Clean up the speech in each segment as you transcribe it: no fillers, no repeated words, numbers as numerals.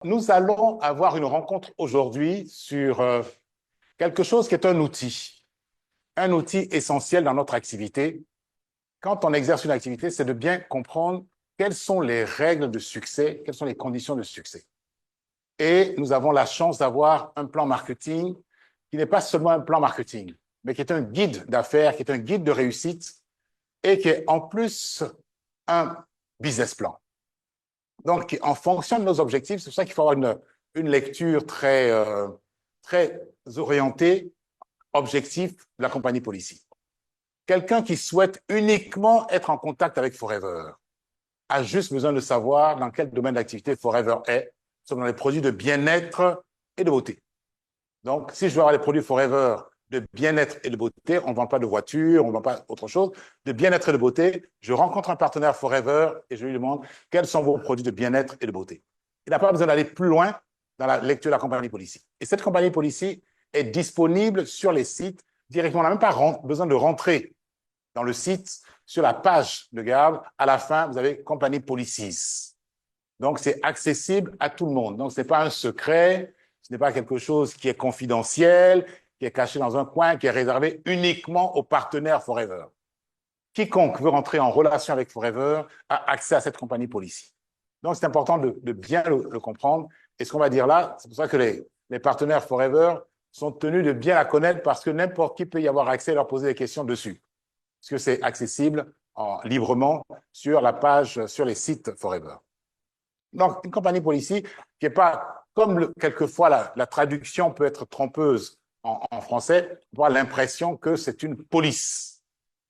Nous allons avoir une rencontre aujourd'hui sur quelque chose qui est un outil essentiel dans notre activité. Quand on exerce une activité, c'est de bien comprendre quelles sont les règles de succès, quelles sont les conditions de succès. Et nous avons la chance d'avoir un plan marketing qui n'est pas seulement un plan marketing, mais qui est un guide d'affaires, qui est un guide de réussite et qui est en plus un business plan. Donc, en fonction de nos objectifs, c'est pour ça qu'il faut avoir une lecture très orientée, objectif de la compagnie Policy. Quelqu'un qui souhaite uniquement être en contact avec Forever a juste besoin de savoir dans quel domaine d'activité Forever est, ce sont dans les produits de bien-être et de beauté. Donc, si je veux avoir les produits Forever de bien-être et de beauté, on ne vend pas de voiture, on ne vend pas autre chose, de bien-être et de beauté, je rencontre un partenaire Forever et je lui demande quels sont vos produits de bien-être et de beauté. Il n'a pas besoin d'aller plus loin dans la lecture de la compagnie Policy. Et cette compagnie Policy est disponible sur les sites directement. On n'a même pas besoin de rentrer dans le site, sur la page de garde. À la fin, vous avez compagnie Policies. Donc, c'est accessible à tout le monde. Donc, ce n'est pas un secret, ce n'est pas quelque chose qui est confidentiel, qui est caché dans un coin, qui est réservé uniquement aux partenaires Forever. Quiconque veut rentrer en relation avec Forever a accès à cette compagnie Policy. Donc, c'est important de bien le comprendre. Et ce qu'on va dire là, c'est pour ça que les partenaires Forever sont tenus de bien la connaître parce que n'importe qui peut y avoir accès et leur poser des questions dessus. Parce que c'est accessible librement sur la page, sur les sites Forever. Donc, une compagnie Policy qui n'est pas, comme quelquefois la traduction peut être trompeuse en français, on a l'impression que c'est une police.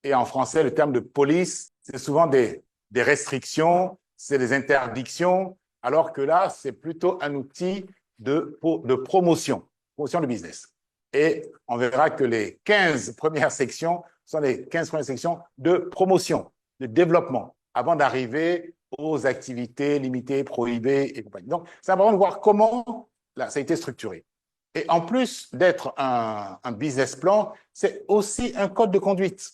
Et en français, le terme de police, c'est souvent des restrictions, c'est des interdictions, alors que là, c'est plutôt un outil de promotion de business. Et on verra que les 15 premières sections sont les 15 premières sections de promotion, de développement, avant d'arriver aux activités limitées, prohibées et compagnie. Donc, c'est important de voir comment là, ça a été structuré. Et en plus d'être un business plan, c'est aussi un code de conduite.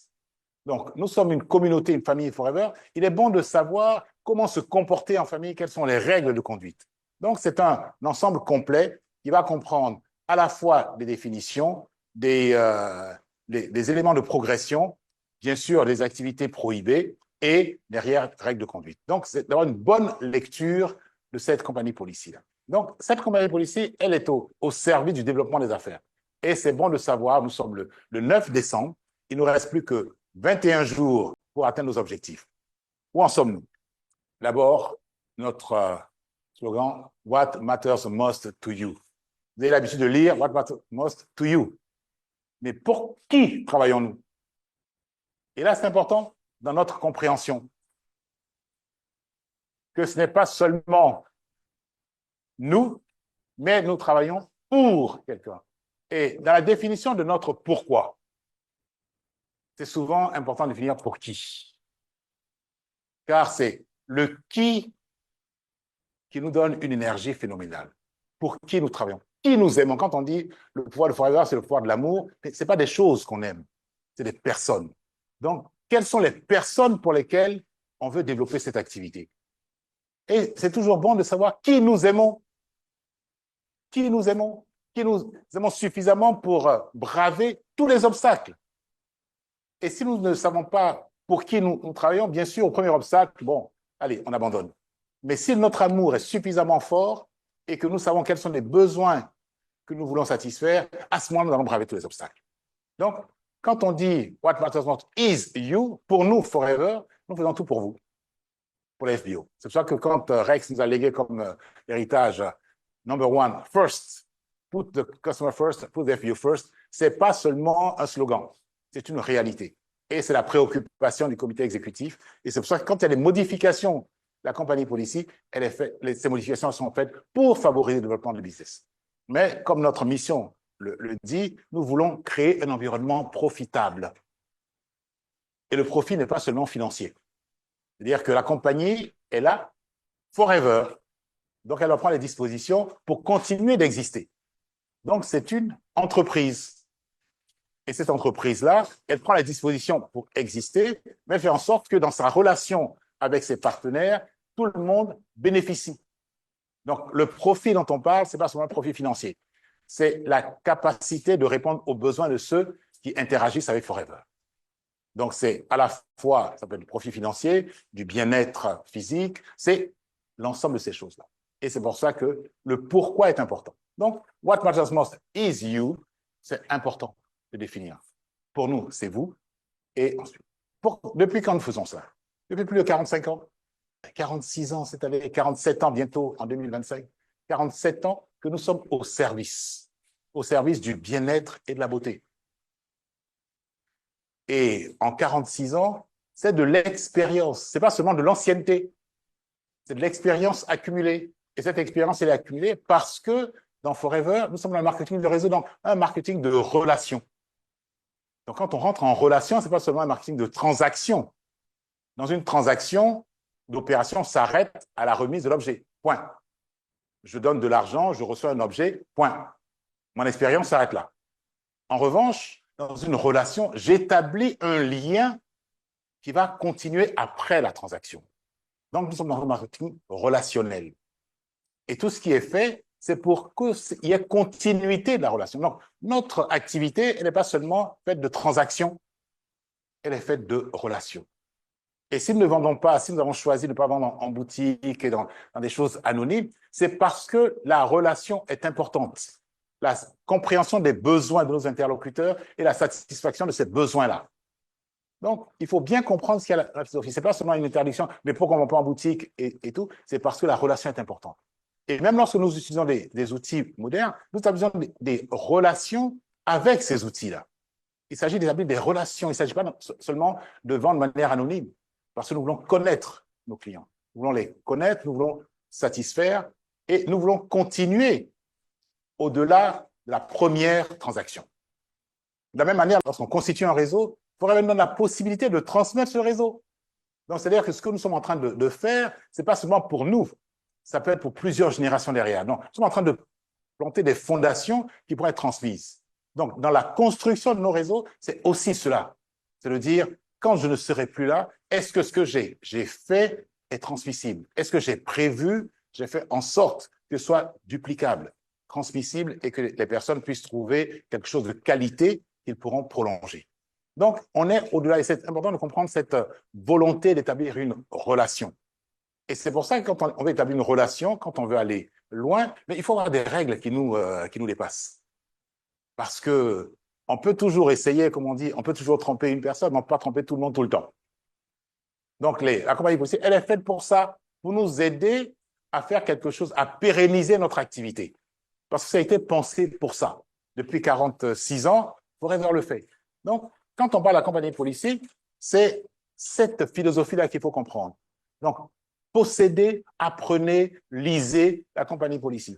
Donc, nous sommes une communauté, une famille Forever. Il est bon de savoir comment se comporter en famille, quelles sont les règles de conduite. Donc, c'est un ensemble complet qui va comprendre à la fois des définitions, des éléments de progression, bien sûr, des activités prohibées et derrière, règles de conduite. Donc, c'est d'avoir une bonne lecture de cette compagnie Policy-là. Donc, cette compagnie Policy, elle est au service du développement des affaires. Et c'est bon de savoir, nous sommes le 9 décembre, il ne nous reste plus que 21 jours pour atteindre nos objectifs. Où en sommes-nous? D'abord, notre slogan, What matters most to you. Vous avez l'habitude de lire What matters most to you. Mais pour qui travaillons-nous? Et là, c'est important dans notre compréhension que ce n'est pas seulement nous, mais nous travaillons pour quelqu'un. Et dans la définition de notre pourquoi, c'est souvent important de définir pour qui. Car c'est le qui nous donne une énergie phénoménale. Pour qui nous travaillons, qui nous aimons. Quand on dit le pouvoir de Forever, c'est le pouvoir de l'amour, ce n'est pas des choses qu'on aime, c'est des personnes. Donc, quelles sont les personnes pour lesquelles on veut développer cette activité? Et c'est toujours bon de savoir qui nous aimons. Qui nous aimons suffisamment pour braver tous les obstacles. Et si nous ne savons pas pour qui nous travaillons, bien sûr, au premier obstacle, bon, allez, on abandonne. Mais si notre amour est suffisamment fort et que nous savons quels sont les besoins que nous voulons satisfaire, à ce moment, nous allons braver tous les obstacles. Donc, quand on dit What matters most is you, pour nous, Forever, nous faisons tout pour vous, pour les FBO. C'est pour ça que quand Rex nous a légué comme héritage number one, first, put the customer first, put the FBO first, c'est pas seulement un slogan, c'est une réalité. Et c'est la préoccupation du comité exécutif. Et c'est pour ça que quand il y a des modifications de la compagnie Policy, ces modifications sont faites pour favoriser le développement du business. Mais comme notre mission le dit, nous voulons créer un environnement profitable. Et le profit n'est pas seulement financier. C'est-à-dire que la compagnie est là forever. Donc, elle doit prendre les dispositions pour continuer d'exister. Donc, c'est une entreprise. Et cette entreprise-là, elle prend les dispositions pour exister, mais elle fait en sorte que dans sa relation avec ses partenaires, tout le monde bénéficie. Donc, le profit dont on parle, ce n'est pas seulement le profit financier. C'est la capacité de répondre aux besoins de ceux qui interagissent avec Forever. Donc, c'est à la fois, ça peut être du profit financier, du bien-être physique, c'est l'ensemble de ces choses-là. Et c'est pour ça que le pourquoi est important. Donc, what matters most is you, c'est important de définir. Pour nous, c'est vous. Et ensuite, depuis quand nous faisons ça? Depuis plus de 45 ans? 46 ans cette année, 47 ans bientôt en 2025. 47 ans que nous sommes au service du bien-être et de la beauté. Et en 46 ans, c'est de l'expérience. Ce n'est pas seulement de l'ancienneté, c'est de l'expérience accumulée. Et cette expérience, elle est accumulée parce que dans Forever, nous sommes dans le marketing de réseau, donc un marketing de relation. Donc quand on rentre en relation, ce n'est pas seulement un marketing de transaction. Dans une transaction, l'opération s'arrête à la remise de l'objet. Point. Je donne de l'argent, je reçois un objet. Point. Mon expérience s'arrête là. En revanche, dans une relation, j'établis un lien qui va continuer après la transaction. Donc, nous sommes dans le marketing relationnel. Et tout ce qui est fait, c'est pour qu'il y ait continuité de la relation. Donc, notre activité, elle n'est pas seulement faite de transactions, elle est faite de relations. Et si nous ne vendons pas, si nous avons choisi de ne pas vendre en boutique et dans des choses anonymes, c'est parce que la relation est importante. La compréhension des besoins de nos interlocuteurs et la satisfaction de ces besoins-là. Donc, il faut bien comprendre ce qu'il y a la philosophie. Ce n'est pas seulement une interdiction, mais pourquoi on ne vend pas en boutique et tout, c'est parce que la relation est importante. Et même lorsque nous utilisons des outils modernes, nous utilisons des relations avec ces outils-là. Il s'agit d'établir des relations. Il ne s'agit pas seulement de vendre de manière anonyme, parce que nous voulons connaître nos clients. Nous voulons les connaître, nous voulons satisfaire et nous voulons continuer au-delà de la première transaction. De la même manière, lorsqu'on constitue un réseau, il faudrait même donner la possibilité de transmettre ce réseau. Donc, c'est-à-dire que ce que nous sommes en train de faire, ce n'est pas seulement pour nous, ça peut être pour plusieurs générations derrière. Donc, nous sommes en train de planter des fondations qui pourraient être transmises. Donc, dans la construction de nos réseaux, c'est aussi cela. C'est de dire, quand je ne serai plus là, est-ce que ce que j'ai fait est transmissible? Est-ce que j'ai prévu, j'ai fait en sorte que ce soit duplicable, transmissible et que les personnes puissent trouver quelque chose de qualité qu'ils pourront prolonger? Donc, on est au-delà, et c'est important de comprendre cette volonté d'établir une relation. Et c'est pour ça que quand on veut établir une relation, quand on veut aller loin, mais il faut avoir des règles qui nous dépassent. Parce que on peut toujours essayer, comme on dit, on peut toujours tromper une personne, mais on ne peut pas tromper tout le monde tout le temps. Donc, la compagnie policière, elle est faite pour ça, pour nous aider à faire quelque chose, à pérenniser notre activité. Parce que ça a été pensé pour ça. Depuis 46 ans, Forever le fait. Donc, quand on parle de la compagnie policière, c'est cette philosophie-là qu'il faut comprendre. Donc, possédez, apprenez, lisez la compagnie policière.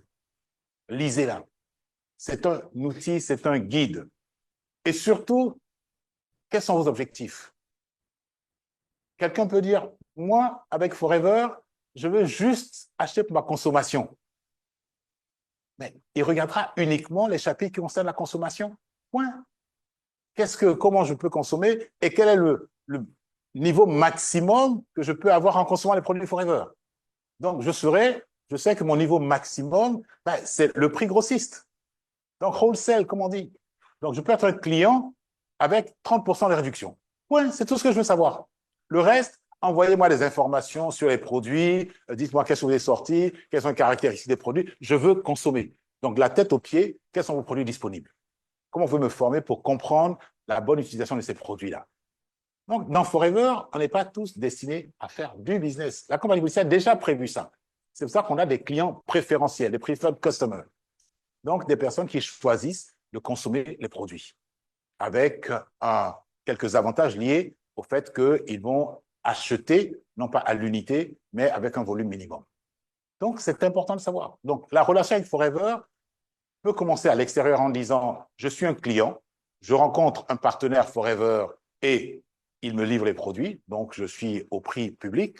Lisez-la. C'est un outil, c'est un guide. Et surtout, quels sont vos objectifs? Quelqu'un peut dire, moi, avec Forever, je veux juste acheter pour ma consommation. Mais il regardera uniquement les chapitres qui concernent la consommation. Point. Comment je peux consommer et quel est le niveau maximum que je peux avoir en consommant les produits Forever. Donc, je sais que mon niveau maximum, c'est le prix grossiste. Donc, wholesale, comme on dit. Donc, je peux être un client avec 30% de réduction. Ouais, c'est tout ce que je veux savoir. Le reste, envoyez-moi des informations sur les produits, dites-moi quelles sont les sorties, quelles sont les caractéristiques des produits. Je veux consommer. Donc, de la tête aux pieds, quels sont vos produits disponibles? Comment vous me former pour comprendre la bonne utilisation de ces produits-là? Donc, dans Forever, on n'est pas tous destinés à faire du business. La compagnie policière a déjà prévu ça. C'est pour ça qu'on a des clients préférentiels, des preferred customers. Donc, des personnes qui choisissent de consommer les produits avec quelques avantages liés au fait qu'ils vont acheter, non pas à l'unité, mais avec un volume minimum. Donc, c'est important de savoir. Donc, la relation avec Forever peut commencer à l'extérieur en disant « je suis un client, je rencontre un partenaire Forever et il me livre les produits, donc je suis au prix public.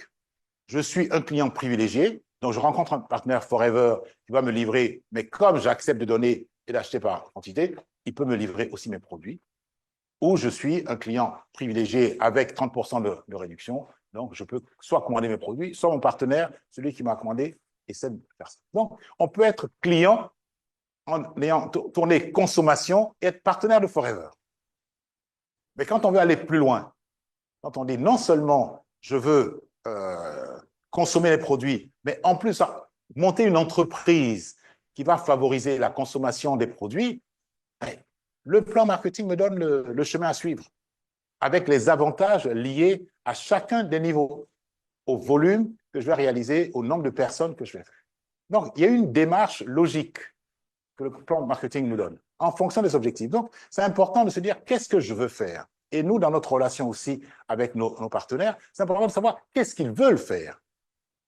Je suis un client privilégié, donc je rencontre un partenaire Forever qui va me livrer, mais comme j'accepte de donner et d'acheter par quantité, il peut me livrer aussi mes produits. Ou je suis un client privilégié avec 30% de réduction, donc je peux soit commander mes produits, soit mon partenaire, celui qui m'a commandé, et cette personne. Donc, on peut être client en ayant tourné consommation et être partenaire de Forever. Mais quand on veut aller plus loin, quand on dit non seulement je veux consommer les produits, mais en plus monter une entreprise qui va favoriser la consommation des produits, le plan marketing me donne le chemin à suivre, avec les avantages liés à chacun des niveaux, au volume que je vais réaliser, au nombre de personnes que je vais faire. Donc, il y a une démarche logique que le plan marketing nous donne, en fonction des objectifs. Donc, c'est important de se dire, qu'est-ce que je veux faire? Et nous, dans notre relation aussi avec nos partenaires, c'est important de savoir qu'est-ce qu'ils veulent faire.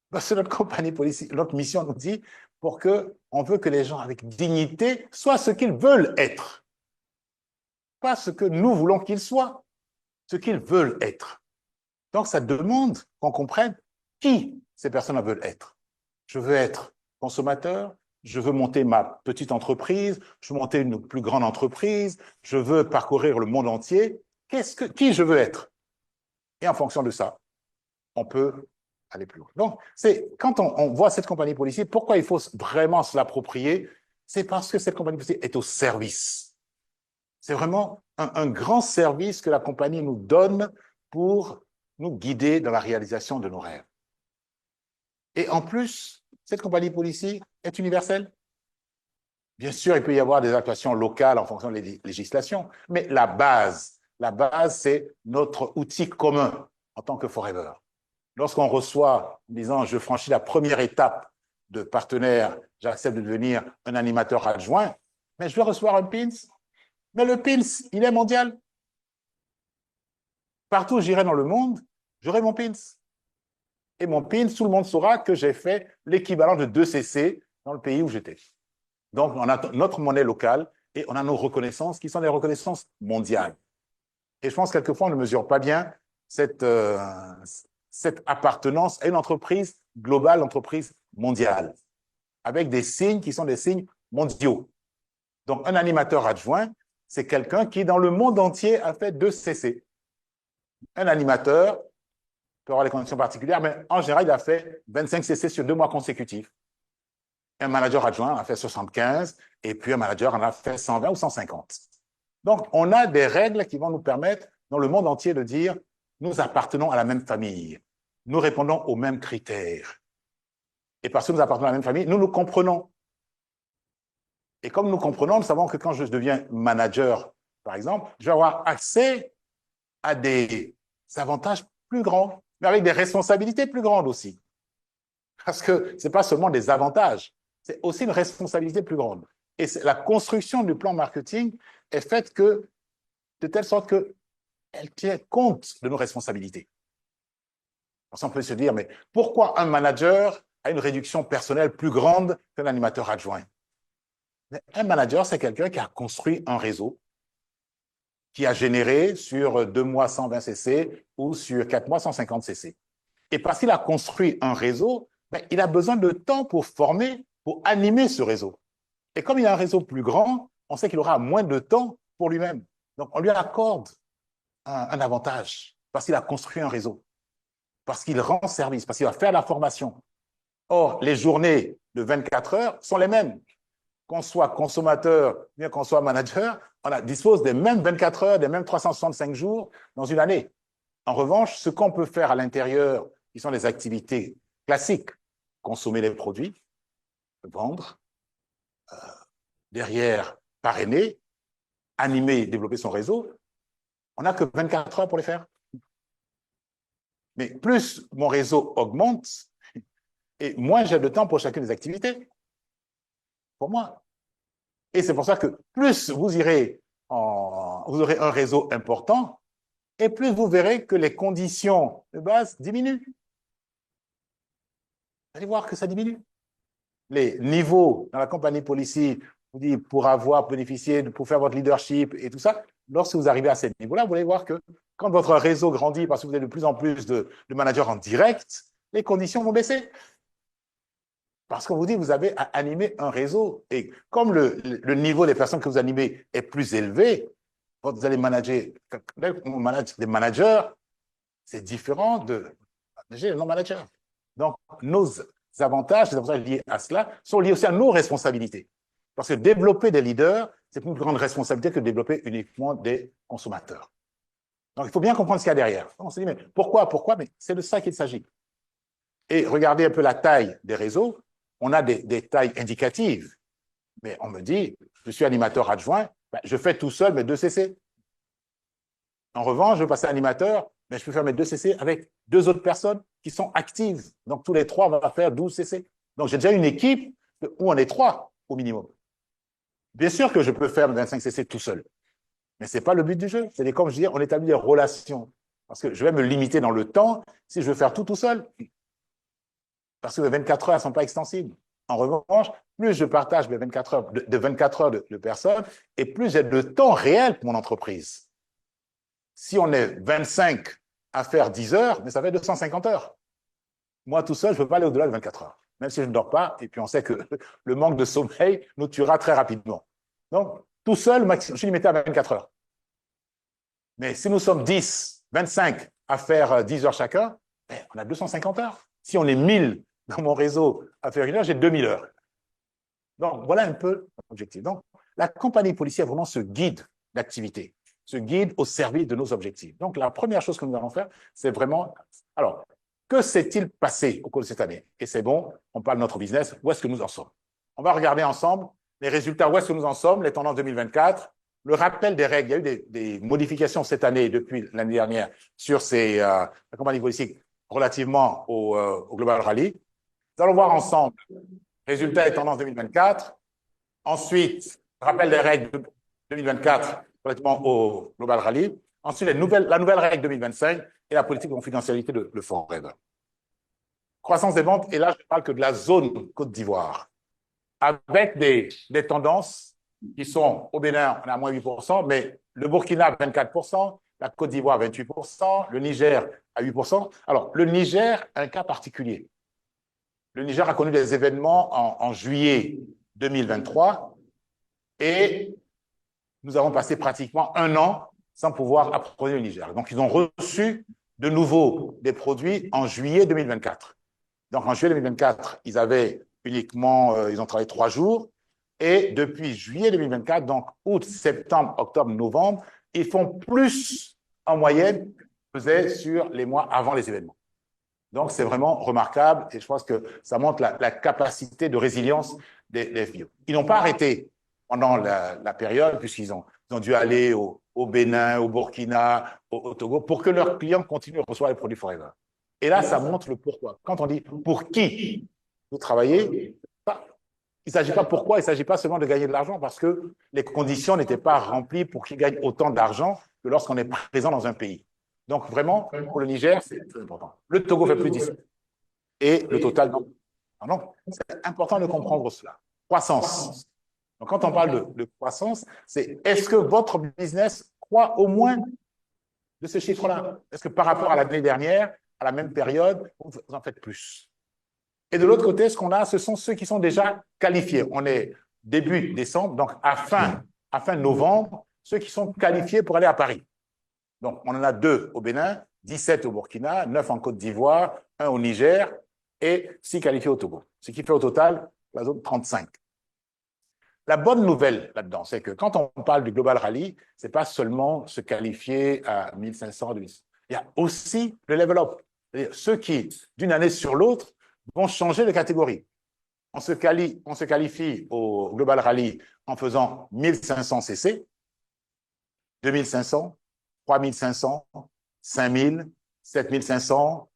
Parce que notre compagnie politique, notre mission nous dit, on veut que les gens avec dignité soient ce qu'ils veulent être. Pas ce que nous voulons qu'ils soient, ce qu'ils veulent être. Donc, ça demande qu'on comprenne qui ces personnes veulent être. Je veux être consommateur, je veux monter ma petite entreprise, je veux monter une plus grande entreprise, je veux parcourir le monde entier. Qui je veux être? Et en fonction de ça, on peut aller plus loin. Donc, quand on voit cette compagnie policière, pourquoi il faut vraiment se l'approprier? C'est parce que cette compagnie policière est au service. C'est vraiment un grand service que la compagnie nous donne pour nous guider dans la réalisation de nos rêves. Et en plus, cette compagnie policière est universelle. Bien sûr, il peut y avoir des actuations locales en fonction des législations, mais la base, c'est notre outil commun en tant que Forever. Lorsqu'on reçoit, en disant, je franchis la première étape de partenaire, j'accepte de devenir un animateur adjoint, mais je vais recevoir un pins. Mais le pins, il est mondial. Partout où j'irai dans le monde, j'aurai mon pins. Et mon pins, tout le monde saura que j'ai fait l'équivalent de 2 CC dans le pays où j'étais. Donc, on a notre monnaie locale et on a nos reconnaissances qui sont des reconnaissances mondiales. Et je pense que quelquefois, on ne mesure pas bien cette appartenance à une entreprise globale, entreprise mondiale, avec des signes qui sont des signes mondiaux. Donc, un animateur adjoint, c'est quelqu'un qui, dans le monde entier, a fait 2 CC. Un animateur peut avoir des conditions particulières, mais en général, il a fait 25 CC sur 2 mois consécutifs. Un manager adjoint en a fait 75, et puis un manager en a fait 120 ou 150. Donc, on a des règles qui vont nous permettre, dans le monde entier, de dire nous appartenons à la même famille, nous répondons aux mêmes critères. Et parce que nous appartenons à la même famille, nous nous comprenons. Et comme nous comprenons, nous savons que quand je deviens manager, par exemple, je vais avoir accès à des avantages plus grands, mais avec des responsabilités plus grandes aussi. Parce que ce n'est pas seulement des avantages, c'est aussi une responsabilité plus grande. Et la construction du plan marketing est faite de telle sorte qu'elle tient compte de nos responsabilités. Parce qu'on peut se dire, mais pourquoi un manager a une réduction personnelle plus grande qu'un animateur adjoint? Mais un manager, c'est quelqu'un qui a construit un réseau, qui a généré sur 2 mois 120 CC ou sur 4 mois 150 CC. Et parce qu'il a construit un réseau, il a besoin de temps pour former, pour animer ce réseau. Et comme il a un réseau plus grand, on sait qu'il aura moins de temps pour lui-même. Donc, on lui accorde un avantage parce qu'il a construit un réseau, parce qu'il rend service, parce qu'il va faire la formation. Or, les journées de 24 heures sont les mêmes. Qu'on soit consommateur, bien qu'on soit manager, on dispose des mêmes 24 heures, des mêmes 365 jours dans une année. En revanche, ce qu'on peut faire à l'intérieur, qui sont les activités classiques, consommer les produits, vendre, derrière parrainer, animer, développer son réseau, on n'a que 24 heures pour les faire. Mais plus mon réseau augmente, et moins j'ai de temps pour chacune des activités. Pour moi. Et c'est pour ça que plus vous aurez un réseau important, et plus vous verrez que les conditions de base diminuent. Vous allez voir que ça diminue. Les niveaux dans la compagnie policy, vous dites, pour bénéficier, pour faire votre leadership et tout ça, lorsque vous arrivez à ces niveaux-là, vous allez voir que quand votre réseau grandit, parce que vous avez de plus en plus de managers en direct, les conditions vont baisser. Parce qu'on vous dit, vous avez à animer un réseau. Et comme le niveau des personnes que vous animez est plus élevé, quand vous allez manager des managers, c'est différent de manager les non-managers. Donc, nos avantages, les avantages liés à cela, sont liés aussi à nos responsabilités. Parce que développer des leaders, c'est une plus grande responsabilité que de développer uniquement des consommateurs. Donc, il faut bien comprendre ce qu'il y a derrière. On se dit, mais pourquoi? Mais c'est de ça qu'il s'agit. Et regardez un peu la taille des réseaux. On a des tailles indicatives. Mais on me dit, je suis animateur adjoint, ben, je fais tout seul mes 2 CC. En revanche, je veux passer animateur, mais je peux faire mes 2 CC avec 2 autres personnes qui sont actives. Donc, tous les 3, on va faire 12 CC. Donc, j'ai déjà une équipe où on est 3 au minimum. Bien sûr que je peux faire 25 CC tout seul, mais ce n'est pas le but du jeu. C'est comme je dis, on établit des relations. Parce que je vais me limiter dans le temps si je veux faire tout seul. Parce que les 24 heures ne sont pas extensibles. En revanche, plus je partage mes 24 heures de 24 heures de personnes, et plus j'ai de temps réel pour mon entreprise. Si on est 25 à faire 10 heures, mais ça fait 250 heures. Moi, tout seul, je ne peux pas aller au-delà de 24 heures, même si je ne dors pas, et puis on sait que le manque de sommeil nous tuera très rapidement. Donc, tout seul, je suis limité à 24 heures. Mais si nous sommes 10, 25 à faire 10 heures chacun, on a 250 heures. Si on est 1000 dans mon réseau à faire 1 heure, j'ai 2000 heures. Donc, voilà un peu l'objectif. Donc, la compagnie policière a vraiment ce guide d'activité, ce guide au service de nos objectifs. Donc, la première chose que nous allons faire, c'est vraiment... Alors, que s'est-il passé au cours de cette année? Et c'est bon, on parle de notre business, où est-ce que nous en sommes? On va regarder ensemble les résultats, où est-ce que nous en sommes, les tendances 2024, le rappel des règles. Il y a eu des modifications cette année, depuis l'année dernière, sur la compagnie policière relativement au Global Rally. Nous allons voir ensemble résultats et tendances 2024. Ensuite, rappel des règles 2024 relativement au Global Rally. Ensuite, la nouvelle règle 2025 et la politique de confidentialité de Forever. Croissance des ventes, et là, je ne parle que de la zone Côte d'Ivoire, avec des tendances qui sont au Bénin, on a moins 8%, mais le Burkina, 24%, la Côte d'Ivoire, 28%, le Niger, à 8%. Alors, le Niger a un cas particulier. Le Niger a connu des événements en juillet 2023 et nous avons passé pratiquement 1 an sans pouvoir approvisionner le Niger. Donc, ils ont reçu de nouveau des produits en juillet 2024. Donc, en juillet 2024, ils avaient uniquement, ils ont travaillé 3 jours. Et depuis juillet 2024, donc août, septembre, octobre, novembre, ils font plus en moyenne qu'ils faisaient sur les mois avant les événements. Donc, c'est vraiment remarquable et je pense que ça montre la capacité de résilience des FBO. Ils n'ont pas arrêté pendant la période puisqu'ils ont dû aller au Bénin, au Burkina, au Togo pour que leurs clients continuent à recevoir les produits Forever. Et là, ça montre le pourquoi. Quand on dit pour qui vous travaillez, il ne s'agit pas pourquoi, il ne s'agit pas seulement de gagner de l'argent parce que les conditions n'étaient pas remplies pour qu'ils gagnent autant d'argent que lorsqu'on est présent dans un pays. Donc, vraiment, pour le Niger, c'est très important. Le Togo fait plus de 10. Et le total, non. Donc, c'est important de comprendre cela. Croissance. Donc, quand on parle de croissance, c'est est-ce que votre business croît au moins de ce chiffre-là? Est-ce que par rapport à l'année dernière, à la même période, vous en faites plus? Et de l'autre côté, ce qu'on a, ce sont ceux qui sont déjà qualifiés. On est début décembre, donc à fin novembre, ceux qui sont qualifiés pour aller à Paris. Donc, on en a 2 au Bénin, 17 au Burkina, 9 en Côte d'Ivoire, 1 au Niger et 6 qualifiés au Togo. Ce qui fait au total la zone 35. La bonne nouvelle là-dedans, c'est que quand on parle du Global Rally, ce n'est pas seulement se qualifier à 1500, 2000. Il y a aussi le level up. C'est-à-dire ceux qui, d'une année sur l'autre, vont changer de catégorie. On se qualifie au Global Rally en faisant 1500 CC, 2500, 3500, 5000, 7500,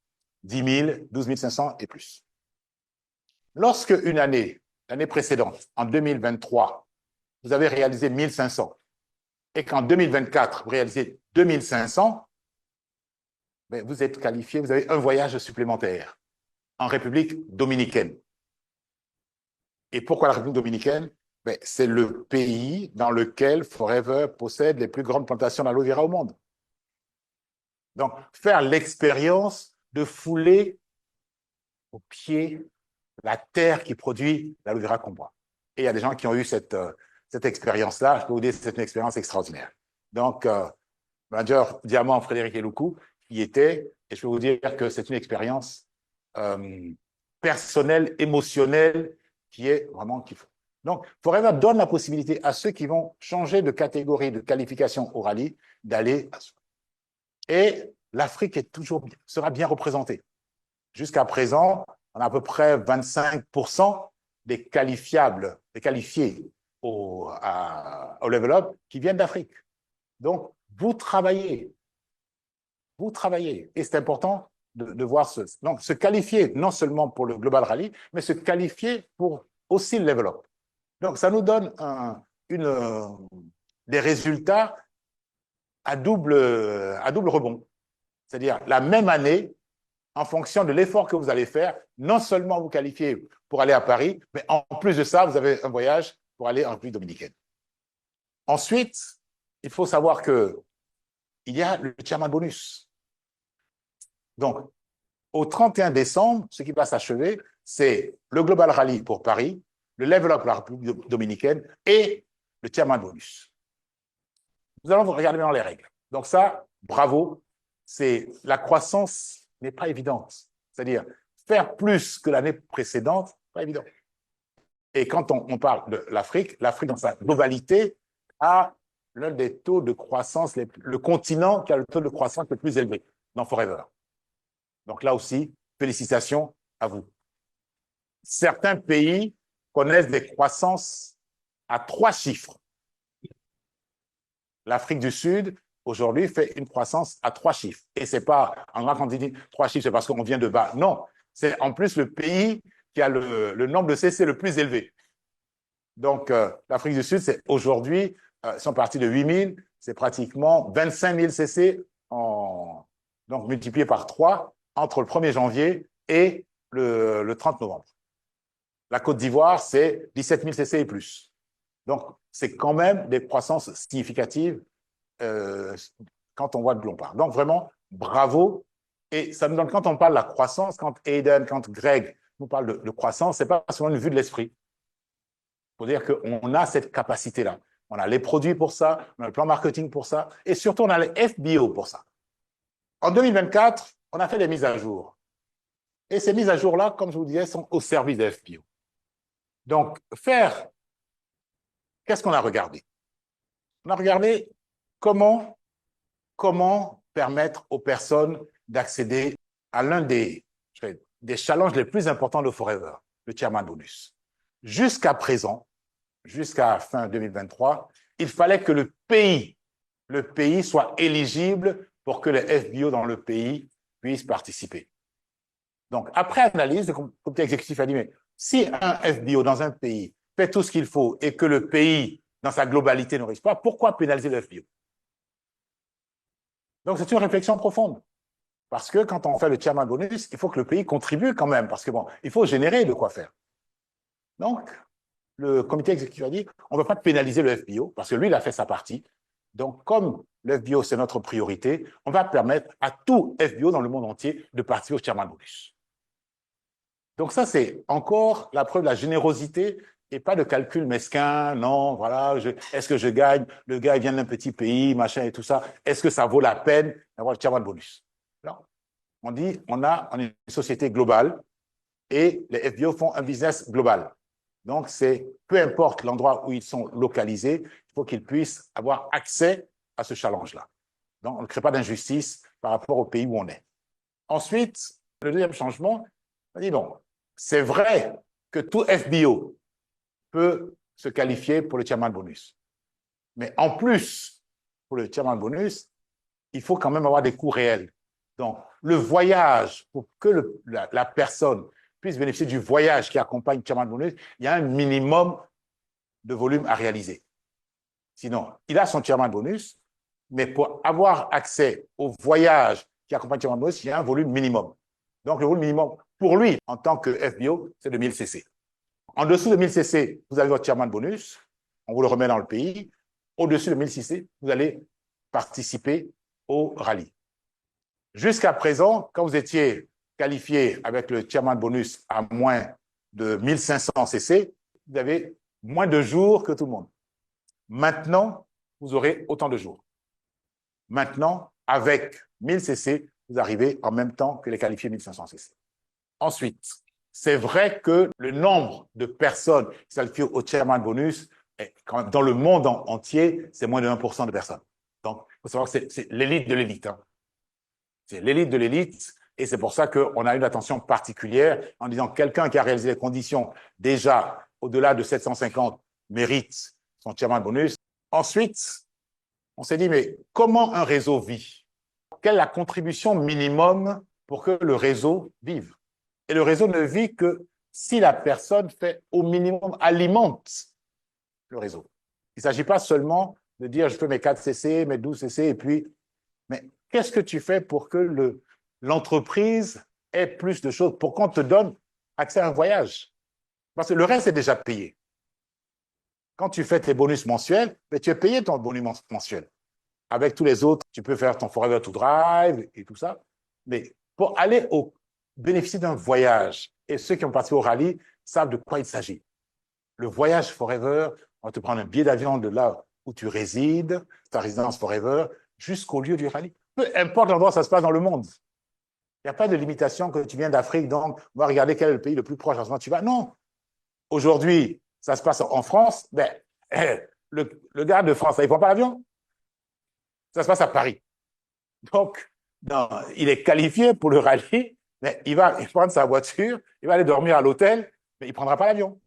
10 000, 12 500 et plus. Lorsque une année, l'année précédente, en 2023, vous avez réalisé 1500 et qu'en 2024, vous réalisez 2500, ben vous êtes qualifié, vous avez un voyage supplémentaire en République dominicaine. Et pourquoi la République dominicaine? Ben, c'est le pays dans lequel Forever possède les plus grandes plantations d'aloe vera au monde. Donc, faire l'expérience de fouler au pied la terre qui produit l'aloe vera qu'on boit. Et il y a des gens qui ont eu cette expérience-là. Je peux vous dire que c'est une expérience extraordinaire. Donc, manager Diamant Frédéric Eloukou y était, et je peux vous dire que c'est une expérience personnel, émotionnel qui est vraiment qu'il faut. Donc, Forever donne la possibilité à ceux qui vont changer de catégorie de qualification au rallye d'aller à soi. Et l'Afrique sera bien représentée. Jusqu'à présent, on a à peu près 25% des qualifiables, des qualifiés au level up qui viennent d'Afrique. Donc, vous travaillez. Et c'est important de voir donc, se qualifier non seulement pour le Global Rally, mais se qualifier pour aussi le level up. Donc, ça nous donne des résultats à double rebond. C'est-à-dire, la même année, en fonction de l'effort que vous allez faire, non seulement vous qualifiez pour aller à Paris, mais en plus de ça, vous avez un voyage pour aller en République dominicaine. Ensuite, il faut savoir qu'il y a le chairman bonus. Donc, au 31 décembre, ce qui va s'achever, c'est le Global Rally pour Paris, le Level Up pour la République dominicaine et le chairman bonus. Nous allons regarder dans les règles. Donc ça, bravo, la croissance n'est pas évidente. C'est-à-dire, faire plus que l'année précédente, pas évident. Et quand on parle de l'Afrique dans sa globalité a l'un des taux de croissance, le continent qui a le taux de croissance le plus élevé dans Forever. Donc là aussi, félicitations à vous. Certains pays connaissent des croissances à 3 chiffres. L'Afrique du Sud, aujourd'hui, fait une croissance à 3 chiffres. Et c'est pas, en grand, quand on dit 3 chiffres, c'est parce qu'on vient de bas. Non, c'est en plus le pays qui a le nombre de CC le plus élevé. Donc, l'Afrique du Sud, c'est aujourd'hui, ils sont partis de 8 000, c'est pratiquement 25 000 CC, donc multiplié par 3 entre le 1er janvier et le 30 novembre. La Côte d'Ivoire, c'est 17 000 CC et plus. Donc, c'est quand même des croissances significatives quand on voit de l'on parle. Donc, vraiment, bravo. Et ça nous donne, quand on parle de la croissance, quand Aiden, quand Greg nous parle de croissance, ce n'est pas seulement une vue de l'esprit. Il faut dire qu'on a cette capacité-là. On a les produits pour ça, on a le plan marketing pour ça, et surtout, on a les FBO pour ça. En 2024, on a fait des mises à jour. Et ces mises à jour-là, comme je vous disais, sont au service des FBO. Donc, qu'est-ce qu'on a regardé? On a regardé comment permettre aux personnes d'accéder à l'un des challenges les plus importants de Forever, le Chairman Bonus. Jusqu'à présent, jusqu'à fin 2023, il fallait que le pays soit éligible pour que les FBO dans le pays puissent participer. Donc, après analyse, le comité exécutif a dit, mais si un FBO dans un pays fait tout ce qu'il faut et que le pays, dans sa globalité, ne réussit pas, pourquoi pénaliser le FBO? Donc, c'est une réflexion profonde. Parce que quand on fait le chairman bonus, il faut que le pays contribue quand même, parce que bon, il faut générer de quoi faire. Donc, le comité exécutif a dit, on ne veut pas pénaliser le FBO, parce que lui, il a fait sa partie. Donc, comme le FBO, c'est notre priorité, on va permettre à tout FBO dans le monde entier de participer au chairman bonus. Donc ça, c'est encore la preuve de la générosité et pas de calcul mesquin. Non, voilà, est-ce que je gagne? Le gars, il vient d'un petit pays, machin et tout ça. Est-ce que ça vaut la peine d'avoir le chairman bonus? Non. On dit, on a une société globale et les FBO font un business global. Donc, c'est peu importe l'endroit où ils sont localisés, il faut qu'ils puissent avoir accès à ce challenge-là. Donc, on ne crée pas d'injustice par rapport au pays où on est. Ensuite, le deuxième changement, on dit bon, c'est vrai que tout FBO peut se qualifier pour le chairman bonus. Mais en plus, pour le chairman bonus, il faut quand même avoir des coûts réels. Donc, le voyage, pour que la personne puisse bénéficier du voyage qui accompagne le chairman bonus, il y a un minimum de volume à réaliser. Sinon, il a son chairman bonus, mais pour avoir accès au voyage qui accompagne le chairman bonus, il y a un volume minimum. Donc, le volume minimum pour lui, en tant que FBO, c'est de 1000 CC. En dessous de 1000 CC, vous avez votre chairman bonus, on vous le remet dans le pays. Au-dessus de 1000 CC, vous allez participer au rallye. Jusqu'à présent, quand vous étiez qualifié avec le chairman bonus à moins de 1500 CC, vous avez moins de jours que tout le monde. Maintenant, vous aurez autant de jours. Maintenant, avec 1000 CC, vous arrivez en même temps que les qualifiés 1500 CC. Ensuite, c'est vrai que le nombre de personnes qui s'alfient au chairman bonus, quand même, dans le monde entier, c'est moins de 1% de personnes. Donc, il faut savoir que c'est l'élite de l'élite. Hein. C'est l'élite de l'élite. Et c'est pour ça qu'on a une attention particulière en disant quelqu'un qui a réalisé les conditions déjà au-delà de 750 mérite son chairman bonus. Ensuite, on s'est dit, mais comment un réseau vit? Quelle est la contribution minimum pour que le réseau vive? Et le réseau ne vit que si la personne fait au minimum, alimente le réseau. Il ne s'agit pas seulement de dire je fais mes 4 CC, mes 12 CC, et puis, mais qu'est-ce que tu fais pour que l'entreprise ait plus de choses, pour qu'on te donne accès à un voyage? Parce que le reste est déjà payé. Quand tu fais tes bonus mensuels, mais tu es payé ton bonus mensuel. Avec tous les autres, tu peux faire ton Forever to Drive et tout ça. Mais pour aller bénéficier d'un voyage, et ceux qui ont participé au rallye savent de quoi il s'agit. Le voyage Forever, on va te prendre un billet d'avion de là où tu résides, ta résidence Forever, jusqu'au lieu du rallye. Peu importe l'endroit où ça se passe dans le monde. Il n'y a pas de limitation que tu viens d'Afrique, donc on va regarder quel est le pays le plus proche en ce moment tu vas. Non. Aujourd'hui, ça se passe en France, ben, le gars de France, il ne prend pas l'avion. Ça se passe à Paris. Donc, non, il est qualifié pour le rallye, mais il va prendre sa voiture, il va aller dormir à l'hôtel, mais il ne prendra pas l'avion.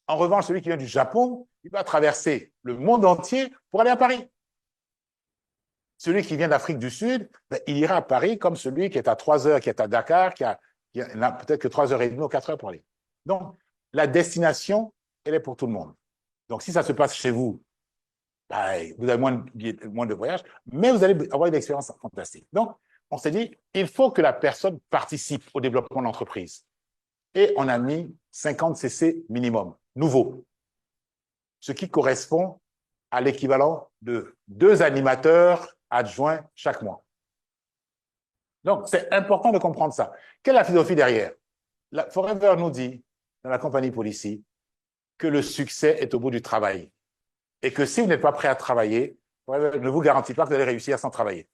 En revanche, celui qui vient du Japon, il va traverser le monde entier pour aller à Paris. Celui qui vient d'Afrique du Sud, ben, il ira à Paris comme celui qui est à 3 heures, qui est à Dakar, qui a peut-être que 3 heures et demie ou 4 heures pour aller. Donc, la destination, elle est pour tout le monde. Donc, si ça se passe chez vous, ben, vous avez moins de voyages, mais vous allez avoir une expérience fantastique. Donc, on s'est dit, il faut que la personne participe au développement de l'entreprise. Et on a mis 50 CC minimum, nouveau, ce qui correspond à l'équivalent de 2 animateurs adjoints chaque mois. Donc, c'est important de comprendre ça. Quelle est la philosophie derrière? Forever nous dit, dans la compagnie Policy, que le succès est au bout du travail. Et que si vous n'êtes pas prêt à travailler, Forever ne vous garantit pas que vous allez réussir sans travailler.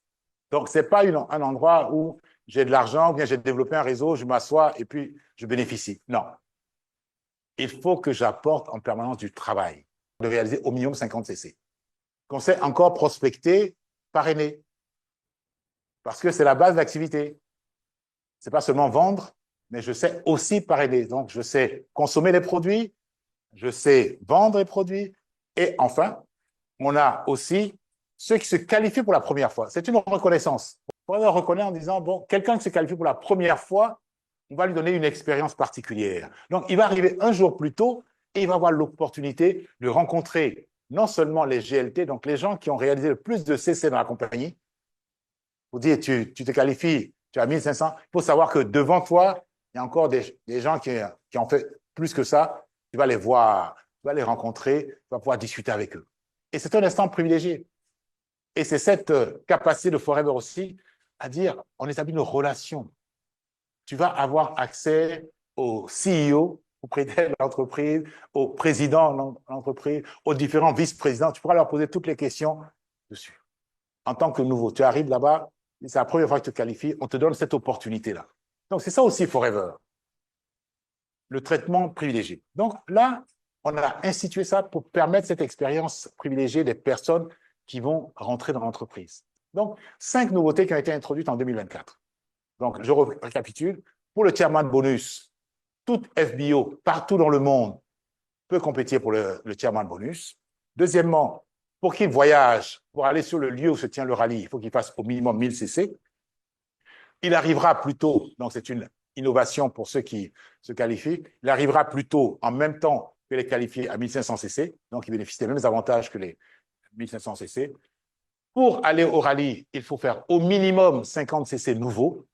Donc, ce n'est pas un endroit où j'ai de l'argent, ou bien j'ai développé un réseau, je m'assois et puis je bénéficie. Non. Il faut que j'apporte en permanence du travail, de réaliser au minimum 50 CC. Qu'on sait encore prospecter, parrainer. Parce que c'est la base de l'activité. Ce n'est pas seulement vendre, mais je sais aussi parrainer. Donc, je sais consommer les produits, je sais vendre les produits. Et enfin, on a aussi ceux qui se qualifient pour la première fois. C'est une reconnaissance. On le reconnaît en disant, bon, quelqu'un qui se qualifie pour la première fois, on va lui donner une expérience particulière. Donc, il va arriver un jour plus tôt et il va avoir l'opportunité de rencontrer non seulement les GLT, donc les gens qui ont réalisé le plus de CC dans la compagnie. Vous dites, tu te qualifies, tu as 1500. Il faut savoir que devant toi, il y a encore des gens qui ont fait plus que ça. Tu vas les voir, tu vas les rencontrer, tu vas pouvoir discuter avec eux. Et c'est un instant privilégié. Et c'est cette capacité de Forever aussi à dire, on établit une relation. Tu vas avoir accès au CEO, au président de l'entreprise, au président de l'entreprise, aux différents vice-présidents. Tu pourras leur poser toutes les questions dessus. En tant que nouveau, tu arrives là-bas, c'est la première fois que tu te qualifies, on te donne cette opportunité-là. Donc, c'est ça aussi Forever, le traitement privilégié. Donc là, on a institué ça pour permettre cette expérience privilégiée des personnes qui vont rentrer dans l'entreprise. Donc, 5 nouveautés qui ont été introduites en 2024. Donc, je récapitule. Pour le chairman bonus, toute FBO partout dans le monde peut compétir pour le chairman bonus. Deuxièmement, pour qu'il voyage, pour aller sur le lieu où se tient le rallye, il faut qu'il fasse au minimum 1000 CC. Il arrivera plus tôt, donc c'est une innovation pour ceux qui se qualifient, il arrivera plus tôt en même temps que les qualifiés à 1500 CC, donc il bénéficie des mêmes avantages que les 1500 CC. Pour aller au rallye, il faut faire au minimum 50 CC nouveaux.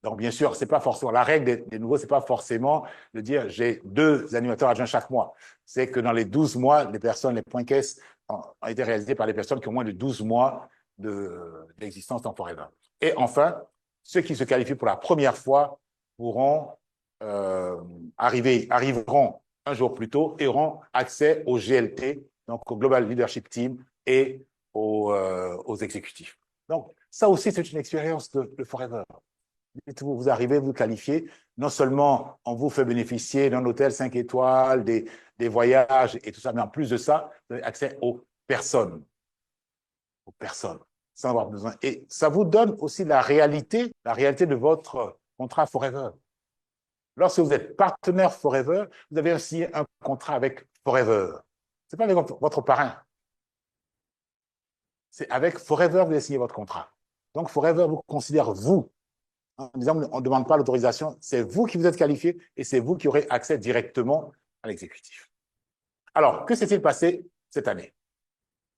Donc, bien sûr, c'est pas forcément la règle des nouveaux, c'est pas forcément de dire j'ai 2 animateurs adjoints chaque mois. C'est que dans les 12 mois, les points caisses ont été réalisés par les personnes qui ont moins de 12 mois d'existence dans Forever. Et enfin, ceux qui se qualifient pour la première fois pourront arriveront un jour plus tôt et auront accès au GLT, donc au Global Leadership Team et aux exécutifs. Donc, ça aussi, c'est une expérience de Forever. Dites-vous, vous arrivez, vous qualifiez, non seulement on vous fait bénéficier d'un hôtel 5 étoiles, des voyages et tout ça, mais en plus de ça, vous avez accès aux personnes. Aux personnes, sans avoir besoin. Et ça vous donne aussi la réalité de votre contrat Forever. Lorsque vous êtes partenaire Forever, vous avez signé un contrat avec Forever. Ce n'est pas avec votre parrain. C'est avec Forever que vous avez signé votre contrat. Donc, Forever vous considère vous. En disant, on ne demande pas l'autorisation, c'est vous qui vous êtes qualifié et c'est vous qui aurez accès directement à l'exécutif. Alors, que s'est-il passé cette année?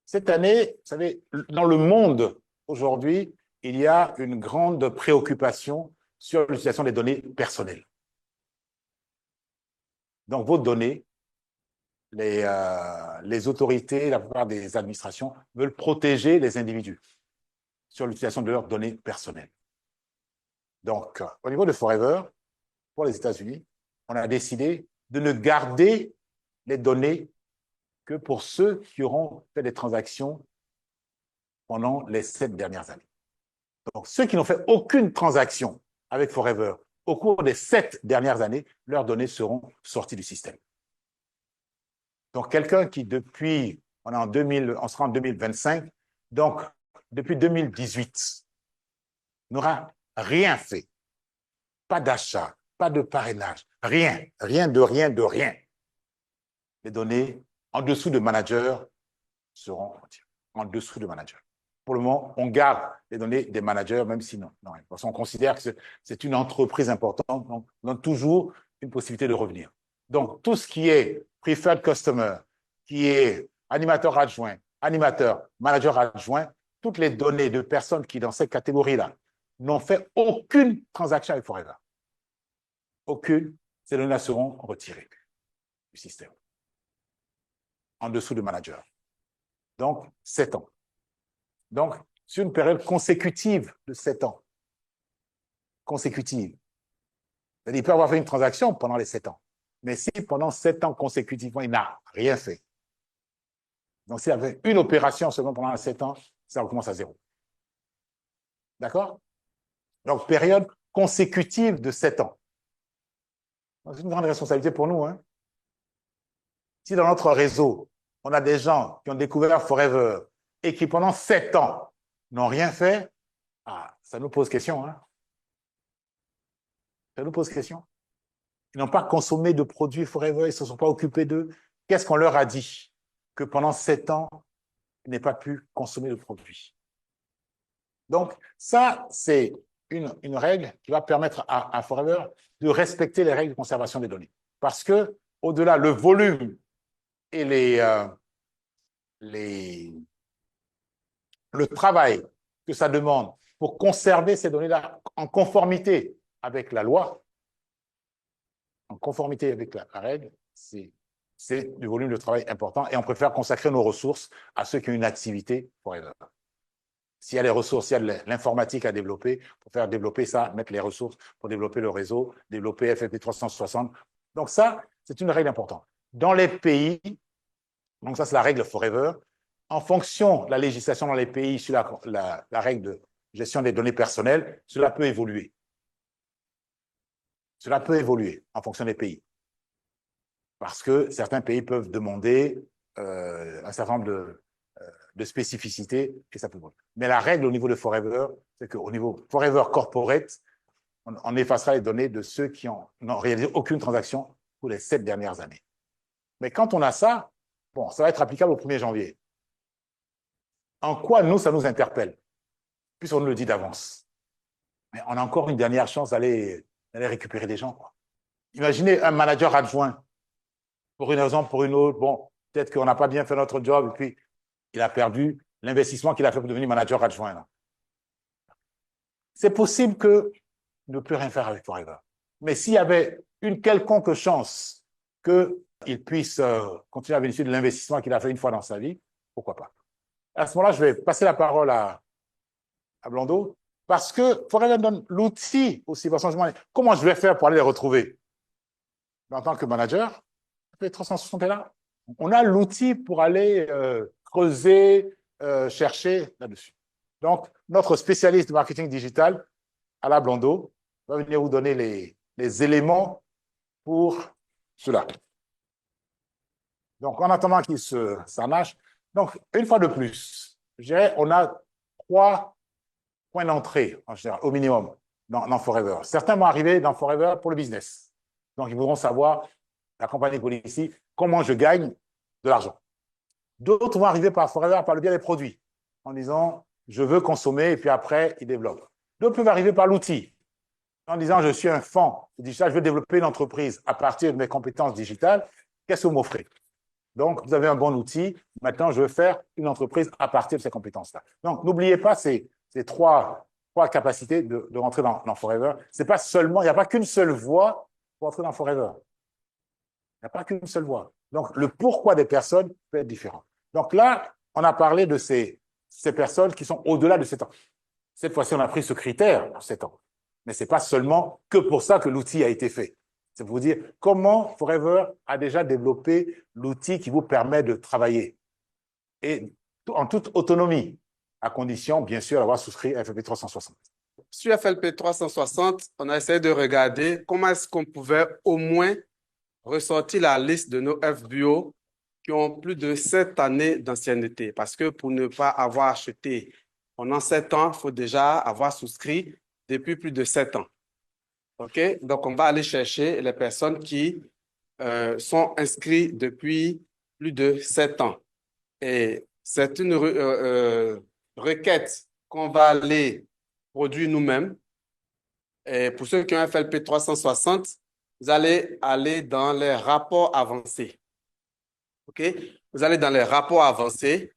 Cette année, vous savez, dans le monde aujourd'hui, il y a une grande préoccupation sur l'utilisation des données personnelles. Donc, vos données, les autorités, la plupart des administrations veulent protéger les individus sur l'utilisation de leurs données personnelles. Donc, au niveau de Forever, pour les États-Unis, on a décidé de ne garder les données que pour ceux qui auront fait des transactions pendant les 7 dernières années. Donc, ceux qui n'ont fait aucune transaction avec Forever au cours des 7 dernières années, leurs données seront sorties du système. Donc, quelqu'un qui depuis, on sera en 2025, donc depuis 2018, n'aura rien fait, pas d'achat, pas de parrainage, rien de rien. Les données en dessous de manager seront en dessous de manager. Pour le moment, on garde les données des managers, même si non. Parce qu'on considère que c'est une entreprise importante, donc on a toujours une possibilité de revenir. Donc, tout ce qui est preferred customer, qui est animateur adjoint, animateur, manager adjoint, toutes les données de personnes qui, dans cette catégorie-là, n'ont fait aucune transaction avec Forever. Aucune, ces données-là seront retirées du système. En dessous de manager. Donc, 7 ans. Donc, sur une période consécutive de 7 ans. Consécutive. C'est-à-dire, il peut avoir fait une transaction pendant les 7 ans. Mais si pendant 7 ans consécutivement, il n'a rien fait. Donc, s'il avait une opération seulement pendant les 7 ans, ça recommence à zéro. D'accord? Donc, période consécutive de 7 ans. C'est une grande responsabilité pour nous. Hein? Si dans notre réseau, on a des gens qui ont découvert Forever et qui, pendant 7 ans, n'ont rien fait, ça nous pose question. Hein? Ça nous pose question. Ils n'ont pas consommé de produits Forever, ils ne se sont pas occupés d'eux. Qu'est-ce qu'on leur a dit? Que pendant 7 ans, ils n'aient pas pu consommer de produits. Donc, ça, c'est une règle qui va permettre à Forever de respecter les règles de conservation des données. Parce que, au-delà, le volume et le travail que ça demande pour conserver ces données-là en conformité avec la loi, en conformité avec la règle, c'est du volume de travail important et on préfère consacrer nos ressources à ceux qui ont une activité Forever. S'il y a les ressources, s'il y a de l'informatique à développer, pour faire développer ça, mettre les ressources pour développer le réseau, développer FFP 360. Donc ça, c'est une règle importante. Dans les pays, donc ça c'est la règle Forever, en fonction de la législation dans les pays sur la règle de gestion des données personnelles, cela peut évoluer. Cela peut évoluer en fonction des pays. Parce que certains pays peuvent demander un certain nombre de spécificités que ça peut évoluer. Mais la règle au niveau de Forever, c'est qu'au niveau Forever Corporate, on effacera les données de ceux qui n'ont réalisé aucune transaction pour les 7 dernières années. Mais quand on a ça, bon, ça va être applicable au 1er janvier. En quoi, nous, ça nous interpelle? Puisqu'on nous le dit d'avance. Mais on a encore une dernière chance d'aller récupérer des gens, quoi. Imaginez un manager adjoint, pour une raison, pour une autre, bon, peut-être qu'on n'a pas bien fait notre job, et puis il a perdu l'investissement qu'il a fait pour devenir manager adjoint. C'est possible qu'il ne peut rien faire avec Forever. Mais s'il y avait une quelconque chance qu'il puisse continuer à bénéficier de l'investissement qu'il a fait une fois dans sa vie, pourquoi pas? À ce moment-là, je vais passer la parole à Blondeau, parce que Forever donne l'outil aussi. Comment je vais faire pour aller les retrouver? En tant que manager, les 360 est là. On a l'outil pour aller creuser, chercher là-dessus. Donc, notre spécialiste de marketing digital, Alain Blondeau, va venir vous donner les éléments pour cela. Donc, en attendant qu'il s'en nage, donc, une fois de plus, je dirais, on a 3 points d'entrée, en général, au minimum, dans Forever. Certains vont arriver dans Forever pour le business. Donc, ils voudront savoir, la compagnie Policy, comment je gagne de l'argent. D'autres vont arriver par Forever par le biais des produits, en disant, je veux consommer, et puis après, ils développent. D'autres peuvent arriver par l'outil, en disant, je suis un fonds digital, je veux développer une entreprise à partir de mes compétences digitales, qu'est-ce que vous m'offrez? Donc, vous avez un bon outil. Maintenant, je veux faire une entreprise à partir de ces compétences-là. Donc, n'oubliez pas ces 3 capacités de rentrer dans Forever. C'est pas seulement, il n'y a pas qu'une seule voie pour entrer dans Forever. Il n'y a pas qu'une seule voie. Donc, le pourquoi des personnes peut être différent. Donc là, on a parlé de ces personnes qui sont au-delà de 7 ans. Cette fois-ci, on a pris ce critère pour 7 ans. Mais ce n'est pas seulement que pour ça que l'outil a été fait. C'est pour vous dire comment Forever a déjà développé l'outil qui vous permet de travailler. Et en toute autonomie, à condition, bien sûr, d'avoir souscrit FLP 360. Sur FLP 360, on a essayé de regarder comment est-ce qu'on pouvait au moins ressortir la liste de nos FBO qui ont plus de 7 années d'ancienneté. Parce que pour ne pas avoir acheté pendant 7 ans, il faut déjà avoir souscrit depuis plus de 7 ans. OK? Donc, on va aller chercher les personnes qui sont inscrites depuis plus de 7 ans. Et c'est une requête qu'on va aller produire nous-mêmes. Et pour ceux qui ont un FLP 360, vous allez aller dans les rapports avancés. OK? Vous allez dans les rapports avancés.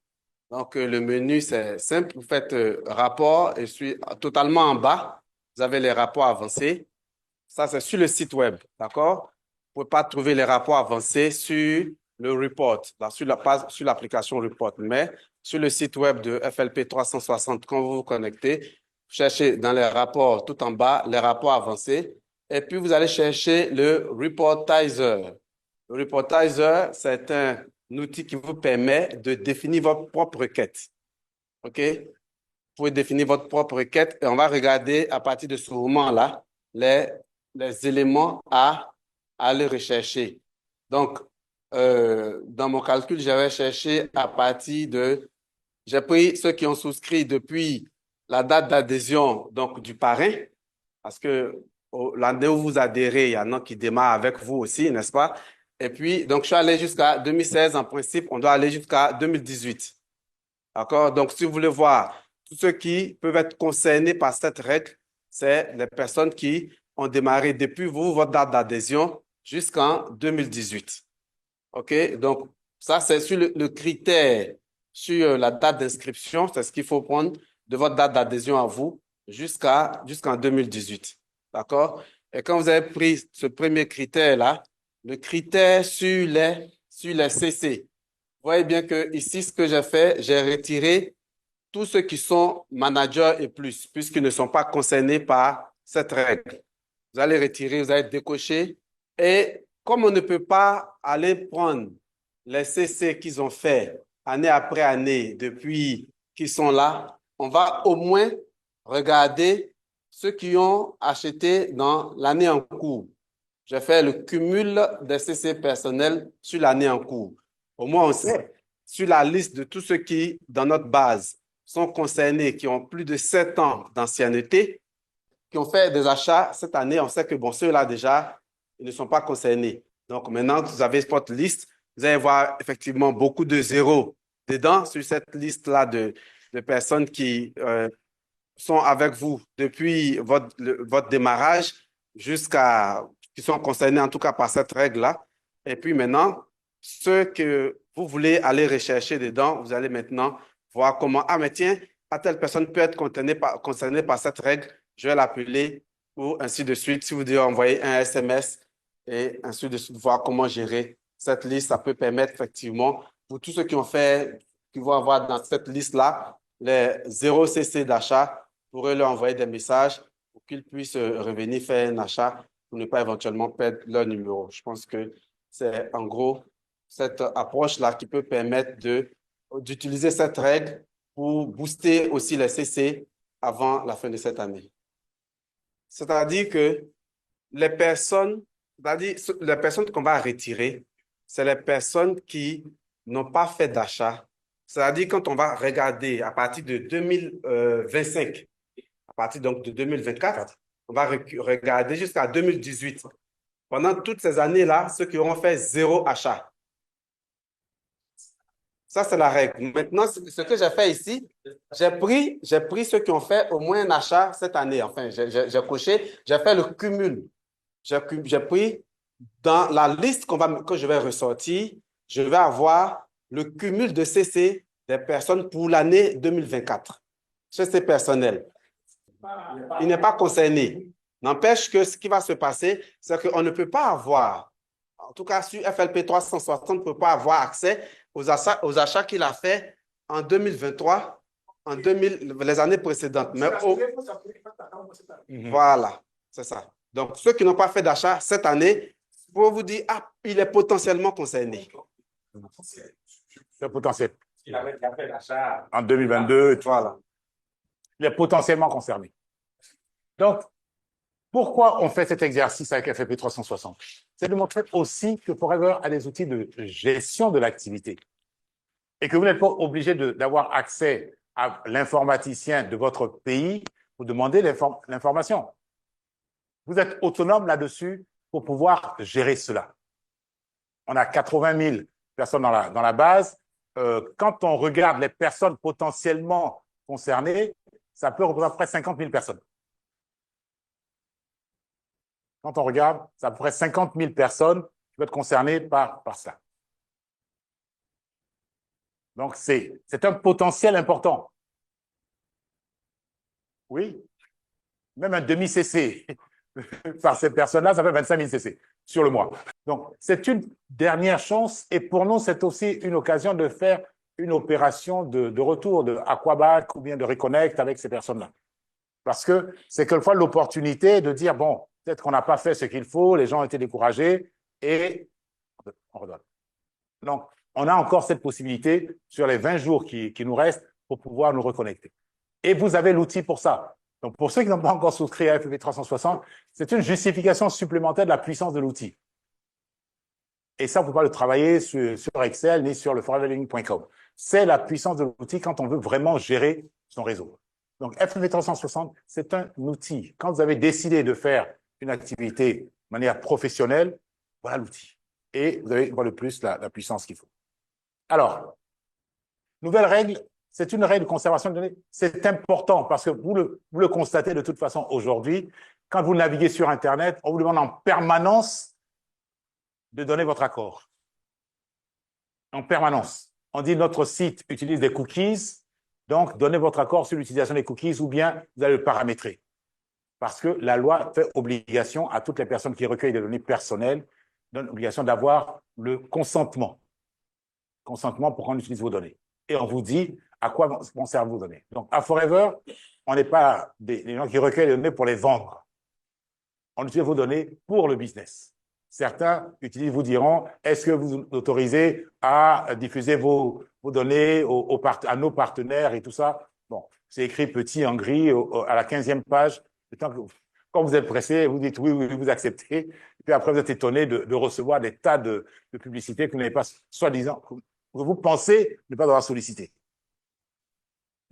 Donc, le menu, c'est simple. Vous faites rapport et totalement en bas, vous avez les rapports avancés. Ça, c'est sur le site web, d'accord? Vous ne pouvez pas trouver les rapports avancés sur le report, sur la page, sur l'application report, mais sur le site web de FLP 360, quand vous vous connectez, vous cherchez dans les rapports tout en bas, les rapports avancés, et puis vous allez chercher le Reportizer. Le Reportizer, c'est un outil qui vous permet de définir votre propre requête. OK? Vous pouvez définir votre propre requête et on va regarder à partir de ce moment-là les éléments à aller rechercher. Donc, dans mon calcul, j'avais cherché à partir de... J'ai pris ceux qui ont souscrit depuis la date d'adhésion donc du parrain, parce que l'année où vous adhérez, il y en a qui démarrent avec vous aussi, n'est-ce pas? Et puis, donc, je suis allé jusqu'à 2016. En principe, on doit aller jusqu'à 2018. D'accord? Donc, si vous voulez voir tous ceux qui peuvent être concernés par cette règle, c'est les personnes qui ont démarré depuis votre date d'adhésion jusqu'en 2018. OK? Donc, ça, c'est sur le critère, sur la date d'inscription, c'est ce qu'il faut prendre de votre date d'adhésion à vous jusqu'en 2018. D'accord? Et quand vous avez pris ce premier critère-là, le critère sur les CC, vous voyez bien que ici, ce que j'ai fait, j'ai retiré tous ceux qui sont managers et plus, puisqu'ils ne sont pas concernés par cette règle. Vous allez retirer, vous allez décocher. Et comme on ne peut pas aller prendre les CC qu'ils ont fait année après année depuis qu'ils sont là, on va au moins regarder ceux qui ont acheté dans l'année en cours. J'ai fait le cumul des CC personnels sur l'année en cours. Au moins, on sait, sur la liste de tous ceux qui, dans notre base, sont concernés, qui ont plus de 7 ans d'ancienneté, qui ont fait des achats cette année, on sait que, bon, ceux-là, déjà, ils ne sont pas concernés. Donc, maintenant que vous avez votre liste, vous allez voir effectivement beaucoup de zéros dedans sur cette liste-là de personnes qui sont avec vous depuis votre démarrage qui sont concernés en tout cas par cette règle-là. Et puis maintenant, ceux que vous voulez aller rechercher dedans, vous allez maintenant voir comment, ah mais tiens, telle personne peut être concernée par cette règle, je vais l'appeler ou ainsi de suite. Si vous devez envoyer un SMS et ainsi de suite, voir comment gérer cette liste, ça peut permettre effectivement pour tous ceux qui vont avoir dans cette liste-là les 0 CC d'achat, pourraient leur envoyer des messages pour qu'ils puissent revenir faire un achat pour ne pas éventuellement perdre leur numéro. Je pense que c'est en gros cette approche-là qui peut permettre d'utiliser cette règle pour booster aussi les CC avant la fin de cette année. C'est-à-dire que les personnes, c'est-à-dire les personnes qu'on va retirer, c'est les personnes qui n'ont pas fait d'achat. C'est-à-dire quand on va regarder à partir de 2025, à partir donc de 2024, on va regarder jusqu'à 2018. Pendant toutes ces années-là, ceux qui auront fait zéro achat. Ça, c'est la règle. Maintenant, ce que j'ai fait ici, j'ai pris ceux qui ont fait au moins un achat cette année. Enfin, j'ai coché, j'ai fait le cumul. J'ai pris dans la liste que je vais ressortir, je vais avoir le cumul de CC des personnes pour l'année 2024. CC personnel. Il n'est pas concerné. N'empêche que ce qui va se passer, c'est qu'on ne peut pas avoir, en tout cas sur FLP 360, on ne peut pas avoir accès aux achats qu'il a fait en 2023, les années précédentes. Mais voilà, c'est ça. Donc, ceux qui n'ont pas fait d'achat cette année, pour vous dire, ah, il est potentiellement concerné. C'est potentiel. Il avait déjà fait l'achat. En 2022, Voilà. il est potentiellement concerné. Donc, pourquoi on fait cet exercice avec FFP 360? C'est de montrer aussi que Forever a des outils de gestion de l'activité et que vous n'êtes pas obligé d'avoir accès à l'informaticien de votre pays pour demander l'information. Vous êtes autonome là-dessus pour pouvoir gérer cela. On a 80 000 personnes dans la base. Quand on regarde les personnes potentiellement concernées, ça peut représenter près 50 000 personnes. Quand on regarde, c'est à peu près 50 000 personnes qui peuvent être concernées par cela. Donc, c'est un potentiel important. Oui, même un demi-CC par ces personnes-là, ça fait 25 000 CC sur le mois. Donc, c'est une dernière chance et pour nous, c'est aussi une occasion de faire une opération de retour, de aquabac ou bien de reconnect avec ces personnes-là. Parce que c'est quelquefois l'opportunité de dire, bon, peut-être qu'on n'a pas fait ce qu'il faut, les gens ont été découragés et on redonne. Donc, on a encore cette possibilité sur les 20 jours qui nous restent pour pouvoir nous reconnecter. Et vous avez l'outil pour ça. Donc, pour ceux qui n'ont pas encore souscrit à FFP 360, c'est une justification supplémentaire de la puissance de l'outil. Et ça, on ne peut pas le travailler sur Excel ni sur le foreverliving.com. C'est la puissance de l'outil quand on veut vraiment gérer son réseau. Donc, FFP 360, c'est un outil. Quand vous avez décidé de faire une activité de manière professionnelle, voilà l'outil. Et vous avez, une fois de plus, la puissance qu'il faut. Alors, nouvelle règle, c'est une règle de conservation de données. C'est important parce que vous le constatez de toute façon aujourd'hui. Quand vous naviguez sur Internet, on vous demande en permanence de donner votre accord. En permanence. On dit notre site utilise des cookies, donc donnez votre accord sur l'utilisation des cookies ou bien vous allez le paramétrer. Parce que la loi fait obligation à toutes les personnes qui recueillent des données personnelles, donne l'obligation d'avoir le consentement. Consentement pour qu'on utilise vos données. Et on vous dit à quoi vont servir vos données. Donc, à Forever, on n'est pas des gens qui recueillent les données pour les vendre. On utilise vos données pour le business. Certains vous diront, est-ce que vous autorisez à diffuser vos données à nos partenaires et tout ça? Bon, c'est écrit petit en gris à la 15e page. Quand vous êtes pressé, vous dites oui, vous acceptez. Et puis après, vous êtes étonné de recevoir des tas de publicités que vous n'avez pas, soi-disant, que vous pensez ne pas avoir sollicité.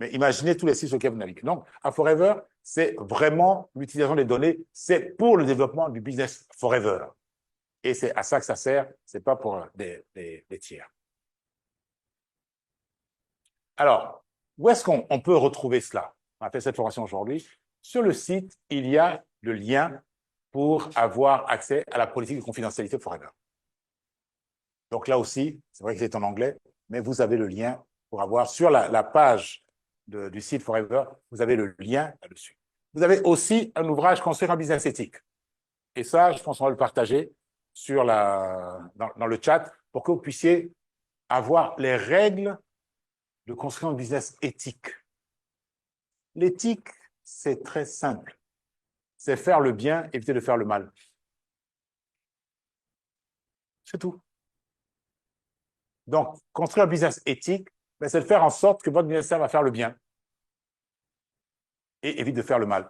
Mais imaginez tous les sites sur lesquels vous naviguez. Donc, à Forever, c'est vraiment l'utilisation des données, c'est pour le développement du business Forever. Et c'est à ça que ça sert, c'est pas pour des tiers. Alors, où est-ce qu'on peut retrouver cela? On a fait cette formation aujourd'hui. Sur le site, il y a le lien pour avoir accès à la politique de confidentialité Forever. Donc là aussi, c'est vrai que c'est en anglais, mais vous avez le lien pour avoir sur la page du site Forever, vous avez le lien là-dessus. Vous avez aussi un ouvrage Construire un business éthique. Et ça, je pense qu'on va le partager dans le chat pour que vous puissiez avoir les règles de construire un business éthique. L'éthique, c'est très simple. C'est faire le bien, éviter de faire le mal. C'est tout. Donc, construire un business éthique, c'est de faire en sorte que votre business va faire le bien et évite de faire le mal.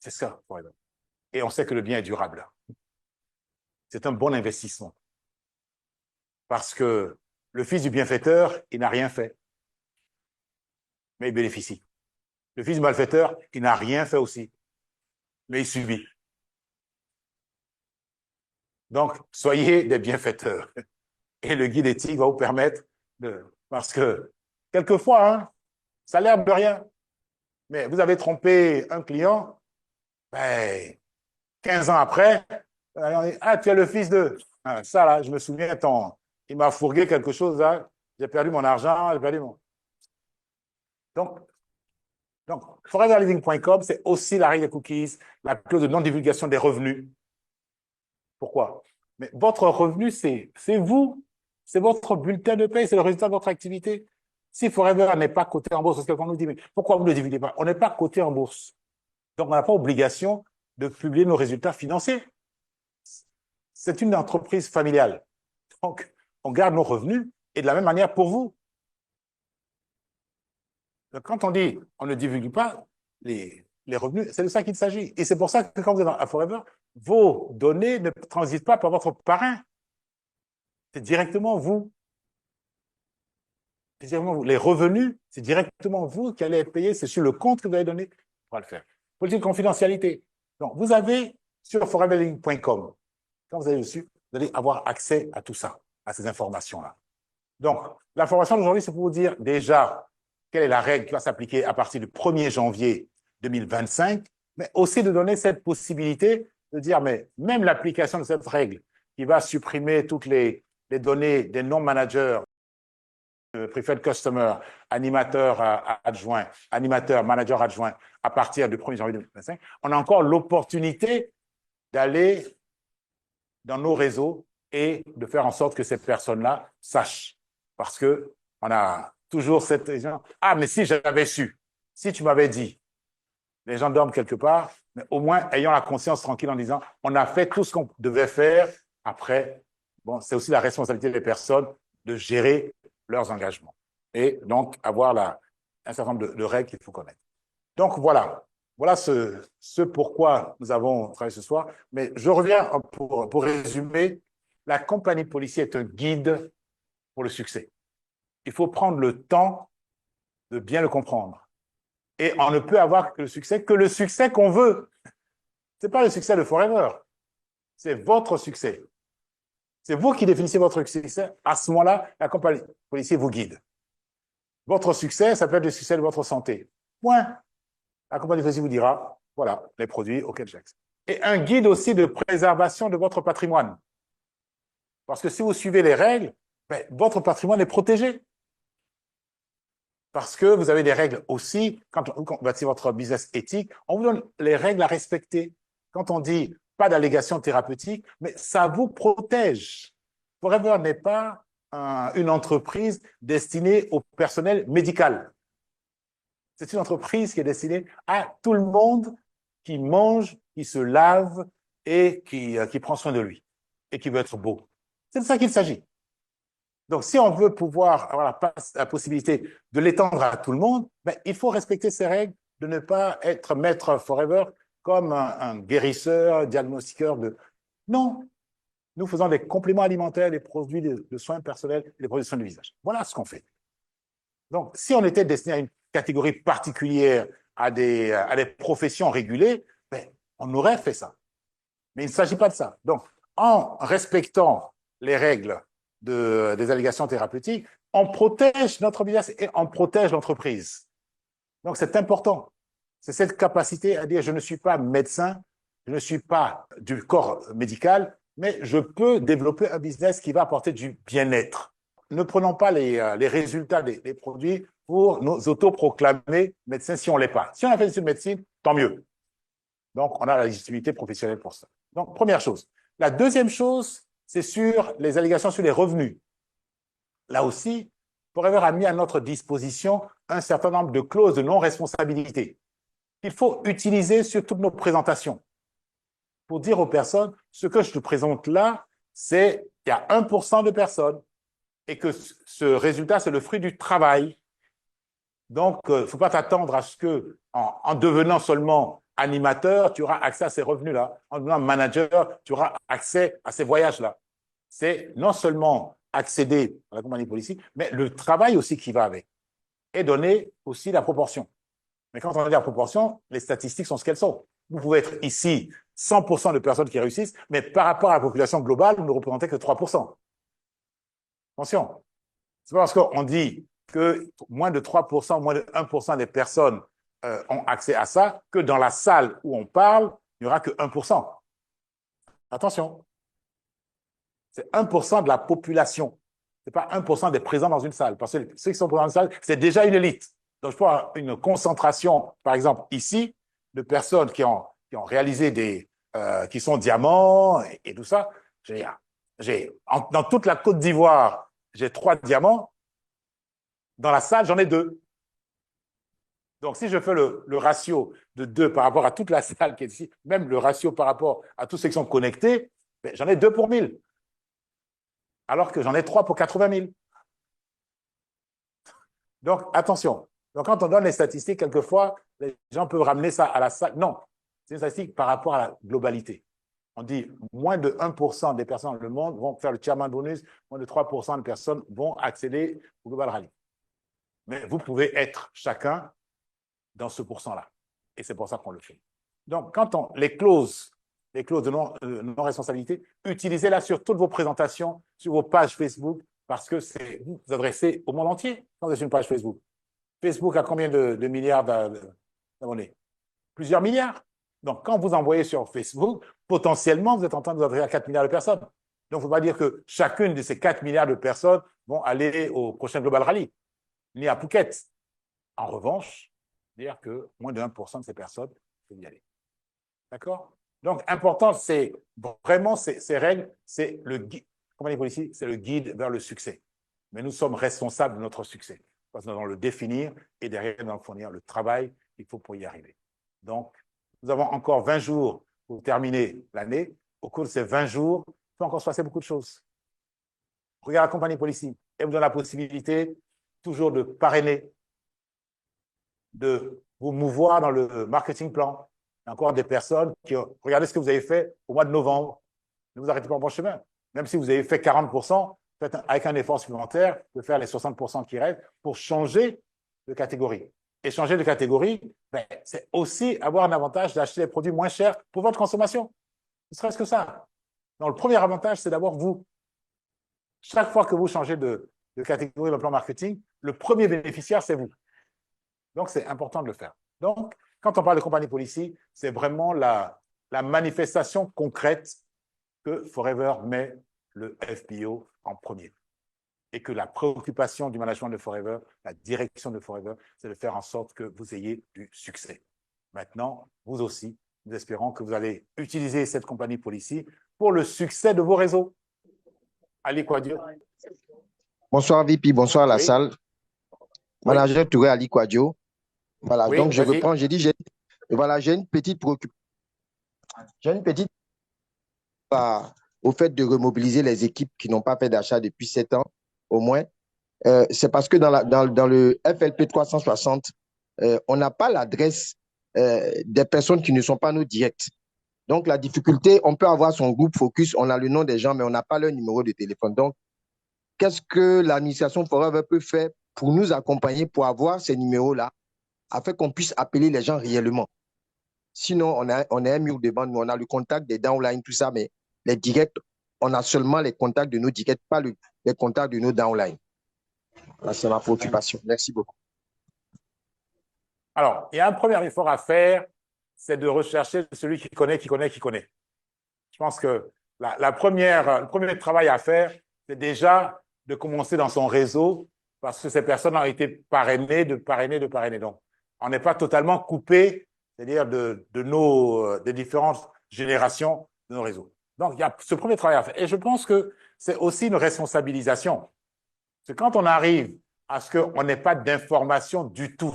C'est ça, Forever. Et on sait que le bien est durable. C'est un bon investissement. Parce que le fils du bienfaiteur, il n'a rien fait, mais il bénéficie. Le fils du malfaiteur, il n'a rien fait aussi, mais il subit. Donc, soyez des bienfaiteurs. Et le guide éthique va vous permettre de... Parce que, quelquefois, hein, ça a l'air de rien. Mais vous avez trompé un client, ben, 15 ans après, on dit, ah, tu es le fils de... Ah, ça, là, je me souviens, il m'a fourgué quelque chose, là. J'ai perdu mon argent, j'ai perdu mon... Donc foreverliving.com, c'est aussi la règle des cookies, la clause de non-divulgation des revenus. Pourquoi? Mais votre revenu, c'est vous. C'est votre bulletin de paie, c'est le résultat de votre activité. Si Forever n'est pas coté en bourse, parce que quelqu'un nous dit, mais pourquoi vous ne le divulguez pas? On n'est pas coté en bourse. Donc, on n'a pas obligation de publier nos résultats financiers. C'est une entreprise familiale. Donc, on garde nos revenus et de la même manière pour vous. Donc, quand on dit on ne divulgue pas les revenus, c'est de ça qu'il s'agit. Et c'est pour ça que quand vous êtes à Forever, vos données ne transitent pas par votre parrain. C'est directement vous. C'est directement vous. Les revenus, c'est directement vous qui allez être payé. C'est sur le compte que vous allez donner pour le faire. Politique de confidentialité. Donc, vous avez sur foreverliving.com, quand vous allez dessus, vous allez avoir accès à tout ça, à ces informations-là. Donc, l'information d'aujourd'hui, c'est pour vous dire déjà quelle est la règle qui va s'appliquer à partir du 1er janvier 2025, mais aussi de donner cette possibilité de dire, mais même l'application de cette règle qui va supprimer toutes les données des non-managers, preferred customer, animateur adjoint, animateur, manager adjoint, à partir du 1er janvier 2025, on a encore l'opportunité d'aller dans nos réseaux et de faire en sorte que ces personnes-là sachent. Parce que on a toujours cette question, ah, mais si j'avais su, si tu m'avais dit, les gens dorment quelque part, mais au moins ayant la conscience tranquille en disant, on a fait tout ce qu'on devait faire. Après, bon, c'est aussi la responsabilité des personnes de gérer leurs engagements. Et donc, avoir un certain nombre de règles qu'il faut connaître. Donc, voilà ce pourquoi nous avons travaillé ce soir. Mais je reviens pour résumer. La compagnie policière est un guide pour le succès. Il faut prendre le temps de bien le comprendre. Et on ne peut avoir que le succès qu'on veut. Ce n'est pas le succès de Forever. C'est votre succès. C'est vous qui définissez votre succès. À ce moment-là, la compagnie policière vous guide. Votre succès, ça peut être le succès de votre santé. Point. La compagnie policière vous dira, voilà, les produits auxquels j'accède. Et un guide aussi de préservation de votre patrimoine. Parce que si vous suivez les règles, ben, votre patrimoine est protégé. Parce que vous avez des règles aussi, quand on bâtit votre business éthique, on vous donne les règles à respecter. Quand on dit pas d'allégation thérapeutique, mais ça vous protège. Forever n'est pas une entreprise destinée au personnel médical. C'est une entreprise qui est destinée à tout le monde qui mange, qui se lave et qui prend soin de lui et qui veut être beau. C'est de ça qu'il s'agit. Donc, si on veut pouvoir avoir la possibilité de l'étendre à tout le monde, ben, il faut respecter ces règles de ne pas être maître Forever comme un guérisseur, diagnostiqueur de... Non, nous faisons des compléments alimentaires, des produits de soins personnels, des produits de soins du visage. Voilà ce qu'on fait. Donc, si on était destiné à une catégorie particulière, à des professions régulées, ben, on aurait fait ça. Mais il ne s'agit pas de ça. Donc, en respectant les règles des allégations thérapeutiques, on protège notre business et on protège l'entreprise. Donc, c'est important. C'est cette capacité à dire, je ne suis pas médecin, je ne suis pas du corps médical, mais je peux développer un business qui va apporter du bien-être. Ne prenons pas les résultats des produits pour nous autoproclamer médecins si on ne l'est pas. Si on a fait des études de médecine, tant mieux. Donc, on a la légitimité professionnelle pour ça. Donc, première chose. La deuxième chose, c'est sur les allégations sur les revenus. Là aussi, Forever a mis à notre disposition un certain nombre de clauses de non-responsabilité qu'il faut utiliser sur toutes nos présentations pour dire aux personnes, ce que je te présente là, c'est il y a 1% de personnes et que ce résultat, c'est le fruit du travail. Donc, il ne faut pas t'attendre à ce que, en devenant seulement animateur, tu auras accès à ces revenus-là. En devenant manager, tu auras accès à ces voyages-là. C'est non seulement accéder à la compagnie politique, mais le travail aussi qui va avec. Et donner aussi la proportion. Mais quand on dit la proportion, les statistiques sont ce qu'elles sont. Vous pouvez être ici 100% de personnes qui réussissent, mais par rapport à la population globale, vous ne représentez que 3%. Attention. C'est pas parce qu'on dit que moins de 3%, moins de 1% des personnes ont accès à ça, que dans la salle où on parle, il n'y aura que 1%. Attention. C'est 1% de la population. Ce n'est pas 1% des présents dans une salle. Parce que ceux qui sont présents dans une salle, c'est déjà une élite. Donc, je peux avoir une concentration, par exemple, ici, de personnes qui ont réalisé qui sont diamants et tout ça. Dans toute la Côte d'Ivoire, j'ai 3 diamants. Dans la salle, j'en ai 2. Donc, si je fais le ratio de 2 par rapport à toute la salle qui est ici, même le ratio par rapport à tous ceux qui sont connectés, ben, j'en ai 2 pour 1000. Alors que j'en ai 3 pour 80 000. Donc, attention. Donc, quand on donne les statistiques, quelquefois, les gens peuvent ramener ça à la salle. Non, c'est une statistique par rapport à la globalité. On dit moins de 1% des personnes dans le monde vont faire le chairman bonus, moins de 3% de personnes vont accéder au Global Rally. Mais vous pouvez être chacun dans ce pourcent-là. Et c'est pour ça qu'on le fait. Donc, quand les clauses de non-responsabilité, utilisez-la sur toutes vos présentations, sur vos pages Facebook, parce que c'est vous adressez au monde entier quand vous êtes sur une page Facebook. Facebook a combien de milliards d'abonnés? Plusieurs milliards. Donc, quand vous envoyez sur Facebook, potentiellement, vous êtes en train de vous adresser à 4 milliards de personnes. Donc, il ne faut pas dire que chacune de ces 4 milliards de personnes vont aller au prochain Global Rally, ni à Phuket. En revanche, dire que moins de 1% de ces personnes peuvent y aller. D'accord? Donc, important, c'est vraiment ces règles, c'est le guide, comment on dit ici, c'est le guide vers le succès. Mais nous sommes responsables de notre succès. Parce que nous allons le définir et derrière, nous allons fournir le travail qu'il faut pour y arriver. Donc, nous avons encore 20 jours pour terminer l'année. Au cours de ces 20 jours, il peut encore se passer beaucoup de choses. Regardez la compagnie Policy. Elle vous donne la possibilité toujours de parrainer, de vous mouvoir dans le marketing plan. Il y a encore des personnes qui ont regardé ce que vous avez fait au mois de novembre. Ne vous arrêtez pas en bon chemin. Même si vous avez fait 40%, faites avec un effort supplémentaire de faire les 60% qui restent pour changer de catégorie. Et changer de catégorie, ben, c'est aussi avoir un avantage d'acheter des produits moins chers pour votre consommation. Ne serait-ce que ça. Donc, le premier avantage, c'est d'abord vous. Chaque fois que vous changez de catégorie dans le plan marketing, le premier bénéficiaire, c'est vous. Donc, c'est important de le faire. Donc, quand on parle de compagnie policy, c'est vraiment la manifestation concrète que Forever met le FBO en premier. Et que la préoccupation du management de Forever, la direction de Forever, c'est de faire en sorte que vous ayez du succès. Maintenant, vous aussi, nous espérons que vous allez utiliser cette compagnie policy pour le succès de vos réseaux. Ali Kouadio. Bonsoir VP, bonsoir à la Oui. salle. Manager Touré Ali Kouadio. Voilà, Oui, donc je vas-y. reprends, j'ai une petite préoccupation. J'ai une petite au fait de remobiliser les équipes qui n'ont pas fait d'achat depuis 7 ans au moins. C'est parce que dans le FLP 360, on n'a pas l'adresse des personnes qui ne sont pas nos directs. Donc la difficulté, on peut avoir son groupe focus, on a le nom des gens, mais on n'a pas leur numéro de téléphone. Donc, qu'est-ce que l'administration Forever peut faire pour nous accompagner pour avoir ces numéros-là, afin qu'on puisse appeler les gens réellement? Sinon, on a un mur de bande, mais on a le contact des downlines, tout ça, mais les directs, on a seulement les contacts de nos directs, pas les contacts de nos downlines. C'est ma préoccupation. Merci beaucoup. Alors, il y a un premier effort à faire, c'est de rechercher celui qui connaît. Je pense que le premier travail à faire, c'est déjà de commencer dans son réseau, parce que ces personnes ont été parrainées. Donc, on n'est pas totalement coupé, c'est-à-dire des différentes générations de nos réseaux. Donc, il y a ce premier travail à faire. Et je pense que c'est aussi une responsabilisation. C'est quand on arrive à ce qu'on n'ait pas d'informations du tout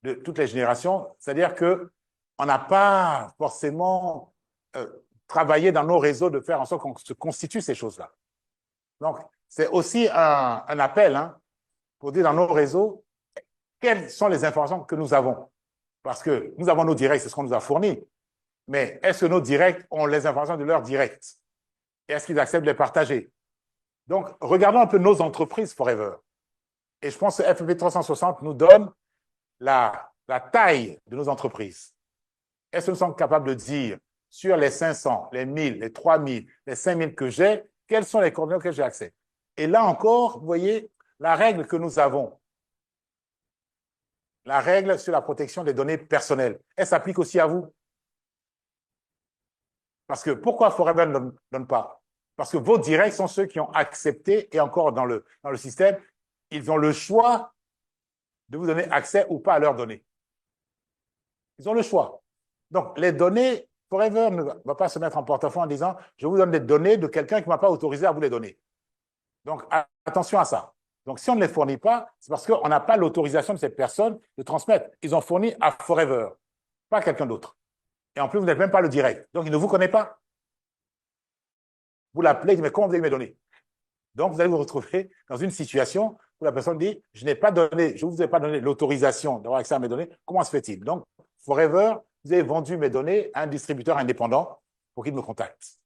de toutes les générations, c'est-à-dire qu'on n'a pas forcément travaillé dans nos réseaux de faire en sorte qu'on se constitue ces choses-là. Donc, c'est aussi un appel pour dire dans nos réseaux quelles sont les informations que nous avons. Parce que nous avons nos directs, c'est ce qu'on nous a fourni. Mais est-ce que nos directs ont les informations de leurs directs? Et est-ce qu'ils acceptent de les partager? Donc, regardons un peu nos entreprises Forever. Et je pense que FFP 360 nous donne la taille de nos entreprises. Est-ce que nous sommes capables de dire sur les 500, les 1000, les 3000, les 5000 que j'ai, quelles sont les coordonnées auxquelles j'ai accès? Et là encore, vous voyez, la règle que nous avons, la règle sur la protection des données personnelles, elle s'applique aussi à vous. Parce que pourquoi Forever ne donne pas? Parce que vos directs sont ceux qui ont accepté, et encore dans le système, ils ont le choix de vous donner accès ou pas à leurs données. Ils ont le choix. Donc, les données, Forever ne va pas se mettre en porte-à-faux en disant « je vous donne des données de quelqu'un qui ne m'a pas autorisé à vous les donner ». Donc, attention à ça. Donc, si on ne les fournit pas, c'est parce qu'on n'a pas l'autorisation de cette personne de transmettre. Ils ont fourni à Forever, pas à quelqu'un d'autre. Et en plus, vous n'êtes même pas le direct. Donc, il ne vous connaît pas. Vous l'appelez, il dit, mais comment vous avez mes données? Donc, vous allez vous retrouver dans une situation où la personne dit, je n'ai pas donné, je ne vous ai pas donné l'autorisation d'avoir accès à mes données. Comment se fait-il? Donc, Forever, vous avez vendu mes données à un distributeur indépendant pour qu'il me contacte.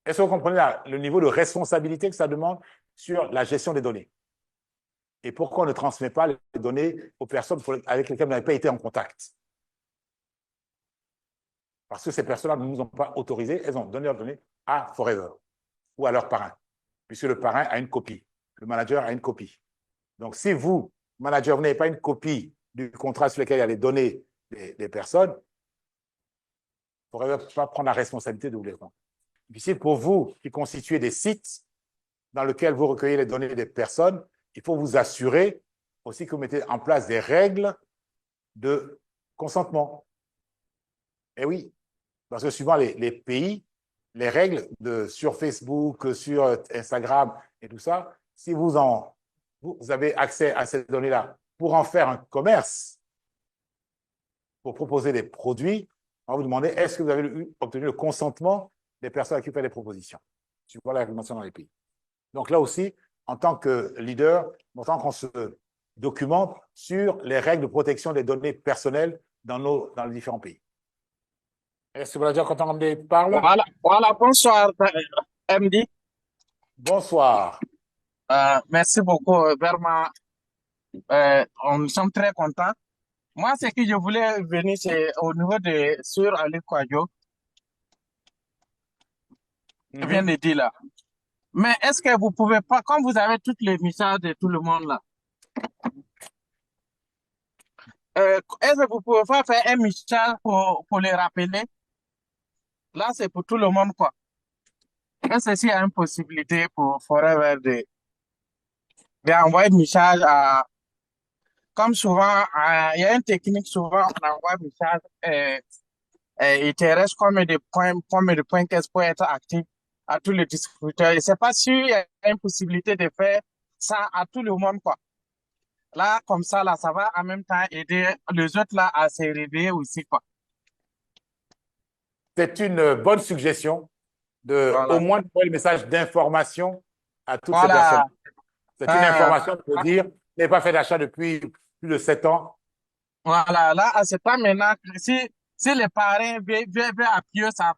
Est-ce que vous comprenez le niveau de responsabilité que ça demande sur la gestion des données? Et pourquoi on ne transmet pas les données aux personnes avec lesquelles vous n'avez pas été en contact? Parce que ces personnes-là ne nous ont pas autorisé, elles ont donné leurs données à Forever ou à leur parrain, puisque le parrain a une copie, le manager a une copie. Donc, si vous, manager, vous n'avez pas une copie du contrat sur lequel il y a les données des personnes, Forever ne peut pas prendre la responsabilité de vous les rendre. Puis, pour vous qui constituez des sites dans lesquels vous recueillez les données des personnes, il faut vous assurer aussi que vous mettez en place des règles de consentement. Et oui, parce que suivant les pays, les règles sur Facebook, sur Instagram et tout ça, si vous avez accès à ces données-là pour en faire un commerce, pour proposer des produits, on va vous demander est-ce que vous avez obtenu le consentement des personnes à qui vous faites des propositions, suivant la réglementation dans les pays. Donc là aussi, en tant que leader, en tant qu'on se documente sur les règles de protection des données personnelles dans les différents pays. Est-ce que vous voulez dire quand on parle? Voilà, bonsoir, MD. Bonsoir. Merci beaucoup, vraiment. Nous sommes très contents. Moi, ce que je voulais venir, c'est au niveau de sur Ali Kwadjo, je viens de dire là. Mais est-ce que vous pouvez pas, comme vous avez toutes les messages de tout le monde là, est-ce que vous pouvez pas faire un message pour les rappeler? Là, c'est pour tout le monde, quoi. Est-ce qu'il y a une possibilité pour Forever d'envoyer un message à, comme souvent, il y a une technique, souvent, on envoie un message, il te reste combien de points qu'est-ce peut être actif à tous les distributeurs. Je ne sais pas s'il y a une possibilité de faire ça à tout le monde, quoi. Là, comme ça, là, ça va en même temps aider les autres là à se réveiller aussi, quoi. C'est une bonne suggestion de Voilà. au moins envoyer le message d'information à toutes ces Voilà. personnes. C'est une information pour dire, vous n'avez pas fait d'achat depuis plus de 7 ans. Voilà, là, c'est pas maintenant. Si les parents veulent appuyer, ça,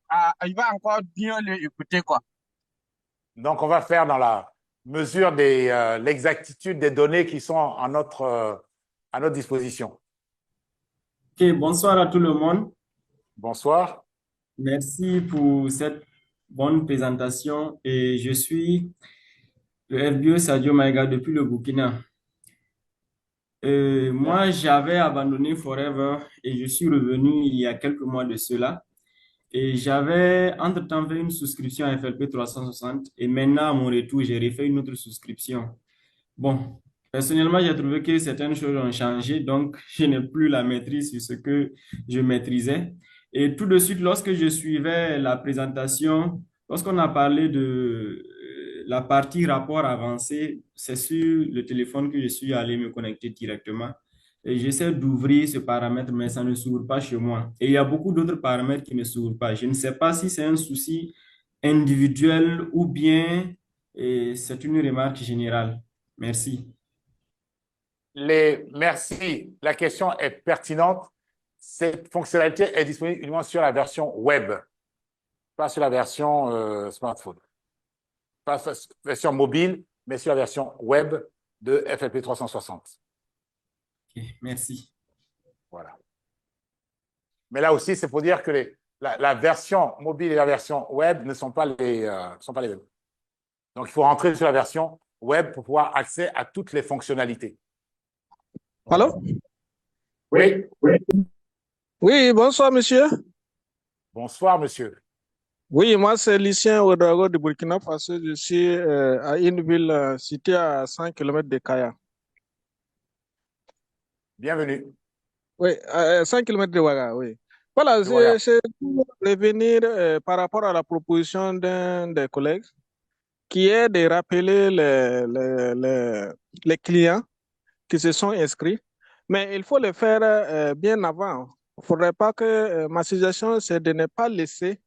il va encore bien l'écouter, quoi. Donc, on va faire dans la mesure de l'exactitude des données qui sont à notre disposition. Ok, bonsoir à tout le monde. Bonsoir. Merci pour cette bonne présentation. Et je suis le FBO Sadio Maïga depuis le Burkina. Moi, j'avais abandonné Forever et je suis revenu il y a quelques mois de cela. Et j'avais entre-temps fait une souscription à FLP 360 et maintenant, à mon retour, j'ai refait une autre souscription. Bon, personnellement, j'ai trouvé que certaines choses ont changé, donc je n'ai plus la maîtrise sur ce que je maîtrisais. Et tout de suite, lorsque je suivais la présentation, lorsqu'on a parlé de la partie rapport avancé, c'est sur le téléphone que je suis allé me connecter directement. Et j'essaie d'ouvrir ce paramètre, mais ça ne s'ouvre pas chez moi. Et il y a beaucoup d'autres paramètres qui ne s'ouvrent pas. Je ne sais pas si c'est un souci individuel ou bien c'est une remarque générale. Merci. Merci. La question est pertinente. Cette fonctionnalité est disponible uniquement sur la version web, pas sur la version smartphone. Pas sur la version mobile, mais sur la version web de FLP 360. Ok, merci. Voilà. Mais là aussi, c'est pour dire que la version mobile et la version web ne sont pas les mêmes. Donc, il faut rentrer sur la version web pour pouvoir accéder à toutes les fonctionnalités. Allô? Oui. Oui, bonsoir, monsieur. Bonsoir, monsieur. Oui, moi, c'est Lucien Ouedraogo de Burkina Faso. Je suis à une ville située à 100 km de Kaya. Bienvenue. Oui, à 100 km de Ouaga, oui. Voilà, Voilà. c'est pour revenir par rapport à la proposition d'un des collègues qui est de rappeler les clients qui se sont inscrits. Mais il faut le faire bien avant. Il ne faudrait pas que ma suggestion, c'est de ne pas laisser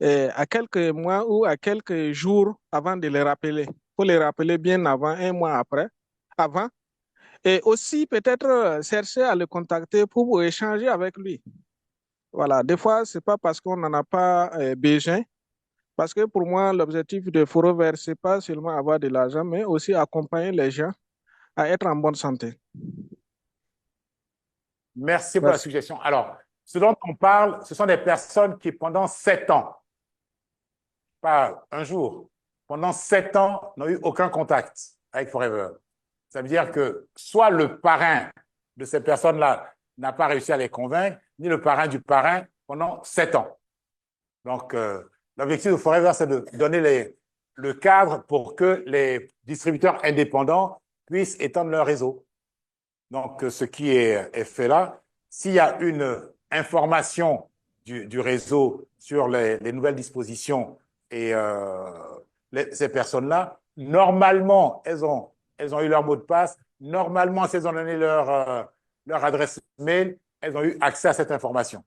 à quelques mois ou à quelques jours avant de les rappeler. Il faut les rappeler bien avant, un mois après, avant. Et aussi peut-être chercher à le contacter pour échanger avec lui. Voilà, des fois, ce n'est pas parce qu'on n'en a pas besoin. Parce que pour moi, l'objectif de Foro Vert, ce n'est pas seulement avoir de l'argent, mais aussi accompagner les gens à être en bonne santé. Merci pour la Merci. suggestion. Alors, ce dont on parle, ce sont des personnes qui, pendant 7 ans, pas un jour, pendant 7 ans, n'ont eu aucun contact avec Forever. Ça veut dire que soit le parrain de ces personnes-là n'a pas réussi à les convaincre, ni le parrain du parrain pendant 7 ans. Donc, l'objectif de Forever, c'est de donner le cadre pour que les distributeurs indépendants puissent étendre leur réseau. Donc, ce qui est fait là, s'il y a une information du réseau sur les nouvelles dispositions et ces personnes-là, normalement, elles ont eu leur mot de passe. Normalement, si elles ont donné leur adresse mail, elles ont eu accès à cette information.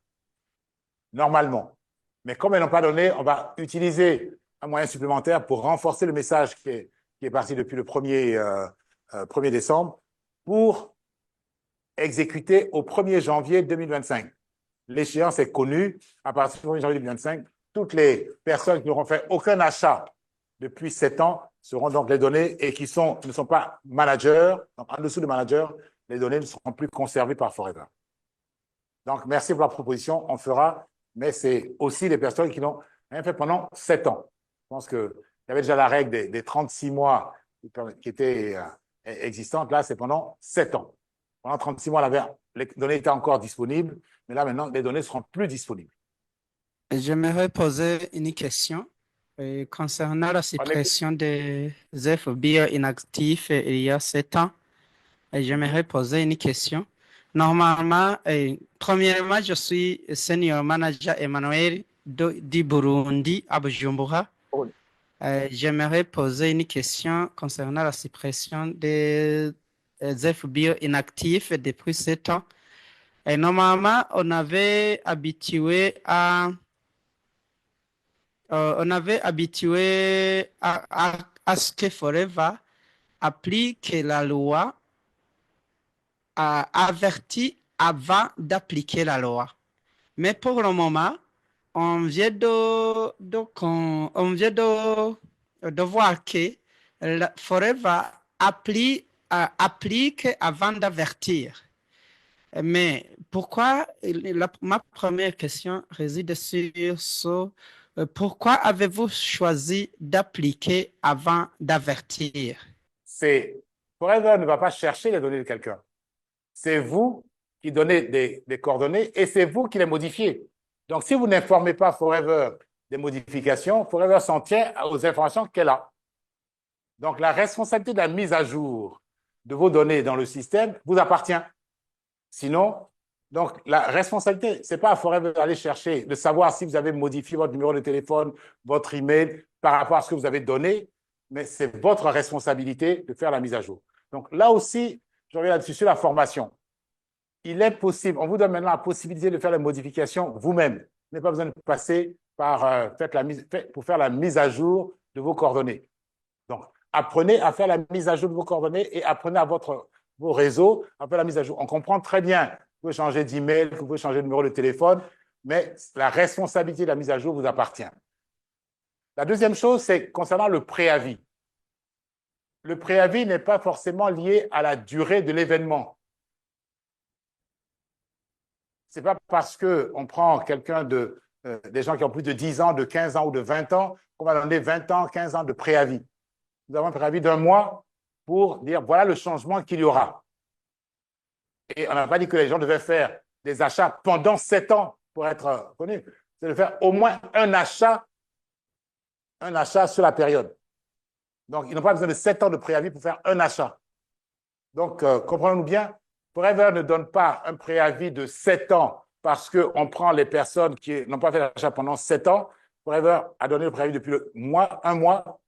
Normalement. Mais comme elles n'ont pas donné, on va utiliser un moyen supplémentaire pour renforcer le message qui est parti depuis le 1er décembre pour exécuter au 1er janvier 2025. L'échéance est connue. À partir du 1er janvier 2025, toutes les personnes qui n'auront fait aucun achat depuis 7 ans seront donc les données et qui ne sont pas managers, donc en dessous de managers, les données ne seront plus conservées par Forever. Donc, merci pour la proposition, on fera, mais c'est aussi les personnes qui n'ont rien fait pendant 7 ans. Je pense qu'il y avait déjà la règle des 36 mois qui était existante, là, c'est pendant 7 ans. Pendant 36 mois, les données étaient encore disponibles, mais là, maintenant, les données ne seront plus disponibles. J'aimerais poser une question concernant la suppression des FBIR inactifs il y a 7 ans. J'aimerais poser une question. Normalement, premièrement, je suis senior manager Emmanuel du Burundi à Bujumbura. J'aimerais poser une question concernant la suppression des FBIR inactifs depuis 7 ans. Et normalement, on avait habitué à ce que Forever applique la loi, averti avant d'appliquer la loi. Mais pour le moment, on vient de voir que Forever applique avant d'avertir. Mais pourquoi, ma première question réside sur ce, pourquoi avez-vous choisi d'appliquer avant d'avertir? Forever ne va pas chercher les données de quelqu'un. C'est vous qui donnez des coordonnées et c'est vous qui les modifiez. Donc, si vous n'informez pas Forever des modifications, Forever s'en tient aux informations qu'elle a. Donc, la responsabilité de la mise à jour de vos données dans le système vous appartient. Sinon, donc la responsabilité, ce n'est pas à Forever d'aller chercher, de savoir si vous avez modifié votre numéro de téléphone, votre email par rapport à ce que vous avez donné, mais c'est votre responsabilité de faire la mise à jour. Donc là aussi, je reviens là-dessus sur la formation. Il est possible, on vous donne maintenant la possibilité de faire les modifications vous-même. Vous n'avez pas besoin de passer par pour faire la mise à jour de vos coordonnées. Donc, apprenez à faire la mise à jour de vos coordonnées et apprenez à votre vos réseaux après la mise à jour. On comprend très bien que vous pouvez changer d'email, que vous pouvez changer de numéro de téléphone, mais la responsabilité de la mise à jour vous appartient. La deuxième chose, c'est concernant le préavis. Le préavis n'est pas forcément lié à la durée de l'événement. Ce n'est pas parce qu'on prend quelqu'un des gens qui ont plus de 10 ans, de 15 ans ou de 20 ans, qu'on va donner 20 ans, 15 ans de préavis. Nous avons un préavis d'1 mois pour dire voilà le changement qu'il y aura. Et on n'a pas dit que les gens devaient faire des achats pendant 7 ans pour être connus. C'est de faire au moins un achat sur la période. Donc, ils n'ont pas besoin de 7 ans de préavis pour faire un achat. Donc, comprenons-nous bien, Forever ne donne pas un préavis de 7 ans parce qu'on prend les personnes qui n'ont pas fait d'achat pendant 7 ans. Forever a donné le préavis depuis un mois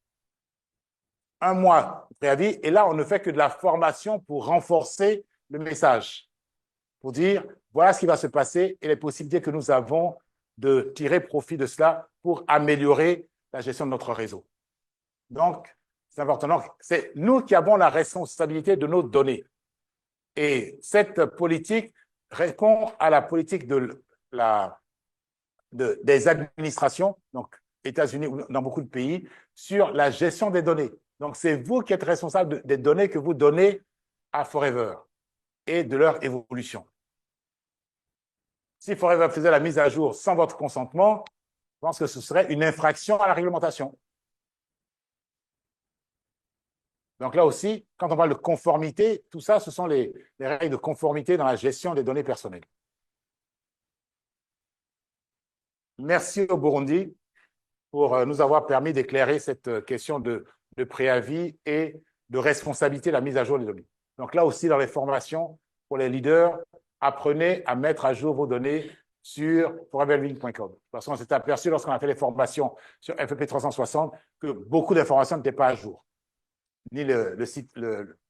de préavis. Et là, on ne fait que de la formation pour renforcer le message, pour dire voilà ce qui va se passer et les possibilités que nous avons de tirer profit de cela pour améliorer la gestion de notre réseau. Donc, c'est important. Donc, c'est nous qui avons la responsabilité de nos données. Et cette politique répond à la politique des administrations, donc États-Unis ou dans beaucoup de pays, sur la gestion des données. Donc, c'est vous qui êtes responsable des données que vous donnez à Forever et de leur évolution. Si Forever faisait la mise à jour sans votre consentement, je pense que ce serait une infraction à la réglementation. Donc là aussi, quand on parle de conformité, tout ça, ce sont les règles de conformité dans la gestion des données personnelles. Merci au Burundi pour nous avoir permis d'éclairer cette question de préavis et de responsabilité de la mise à jour des données. Donc là aussi, dans les formations pour les leaders, apprenez à mettre à jour vos données sur foreverliving.com. Parce qu'on s'est aperçu lorsqu'on a fait les formations sur FEP 360 que beaucoup d'informations n'étaient pas à jour. Ni le site,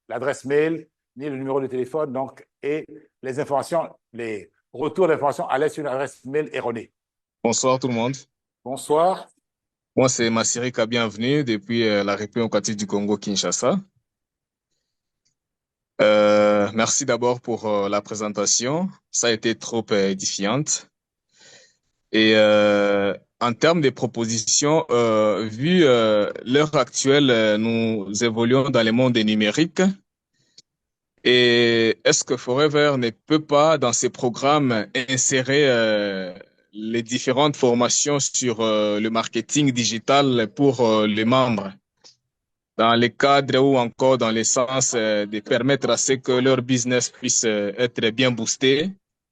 l'adresse mail, ni le numéro de téléphone, donc, et les informations, les retours d'informations allaient sur une adresse mail erronée. Bonsoir tout le monde. Bonsoir. Moi, c'est Massirika, bienvenue depuis la République démocratique du Congo, Kinshasa. Merci d'abord pour la présentation. Ça a été trop édifiante. Et en termes de propositions, vu l'heure actuelle, nous évoluons dans le monde numérique. Et est-ce que Forever ne peut pas, dans ses programmes, insérer les différentes formations sur le marketing digital pour les membres, dans les cadres ou encore dans le sens de permettre à ce que leur business puisse être bien boosté,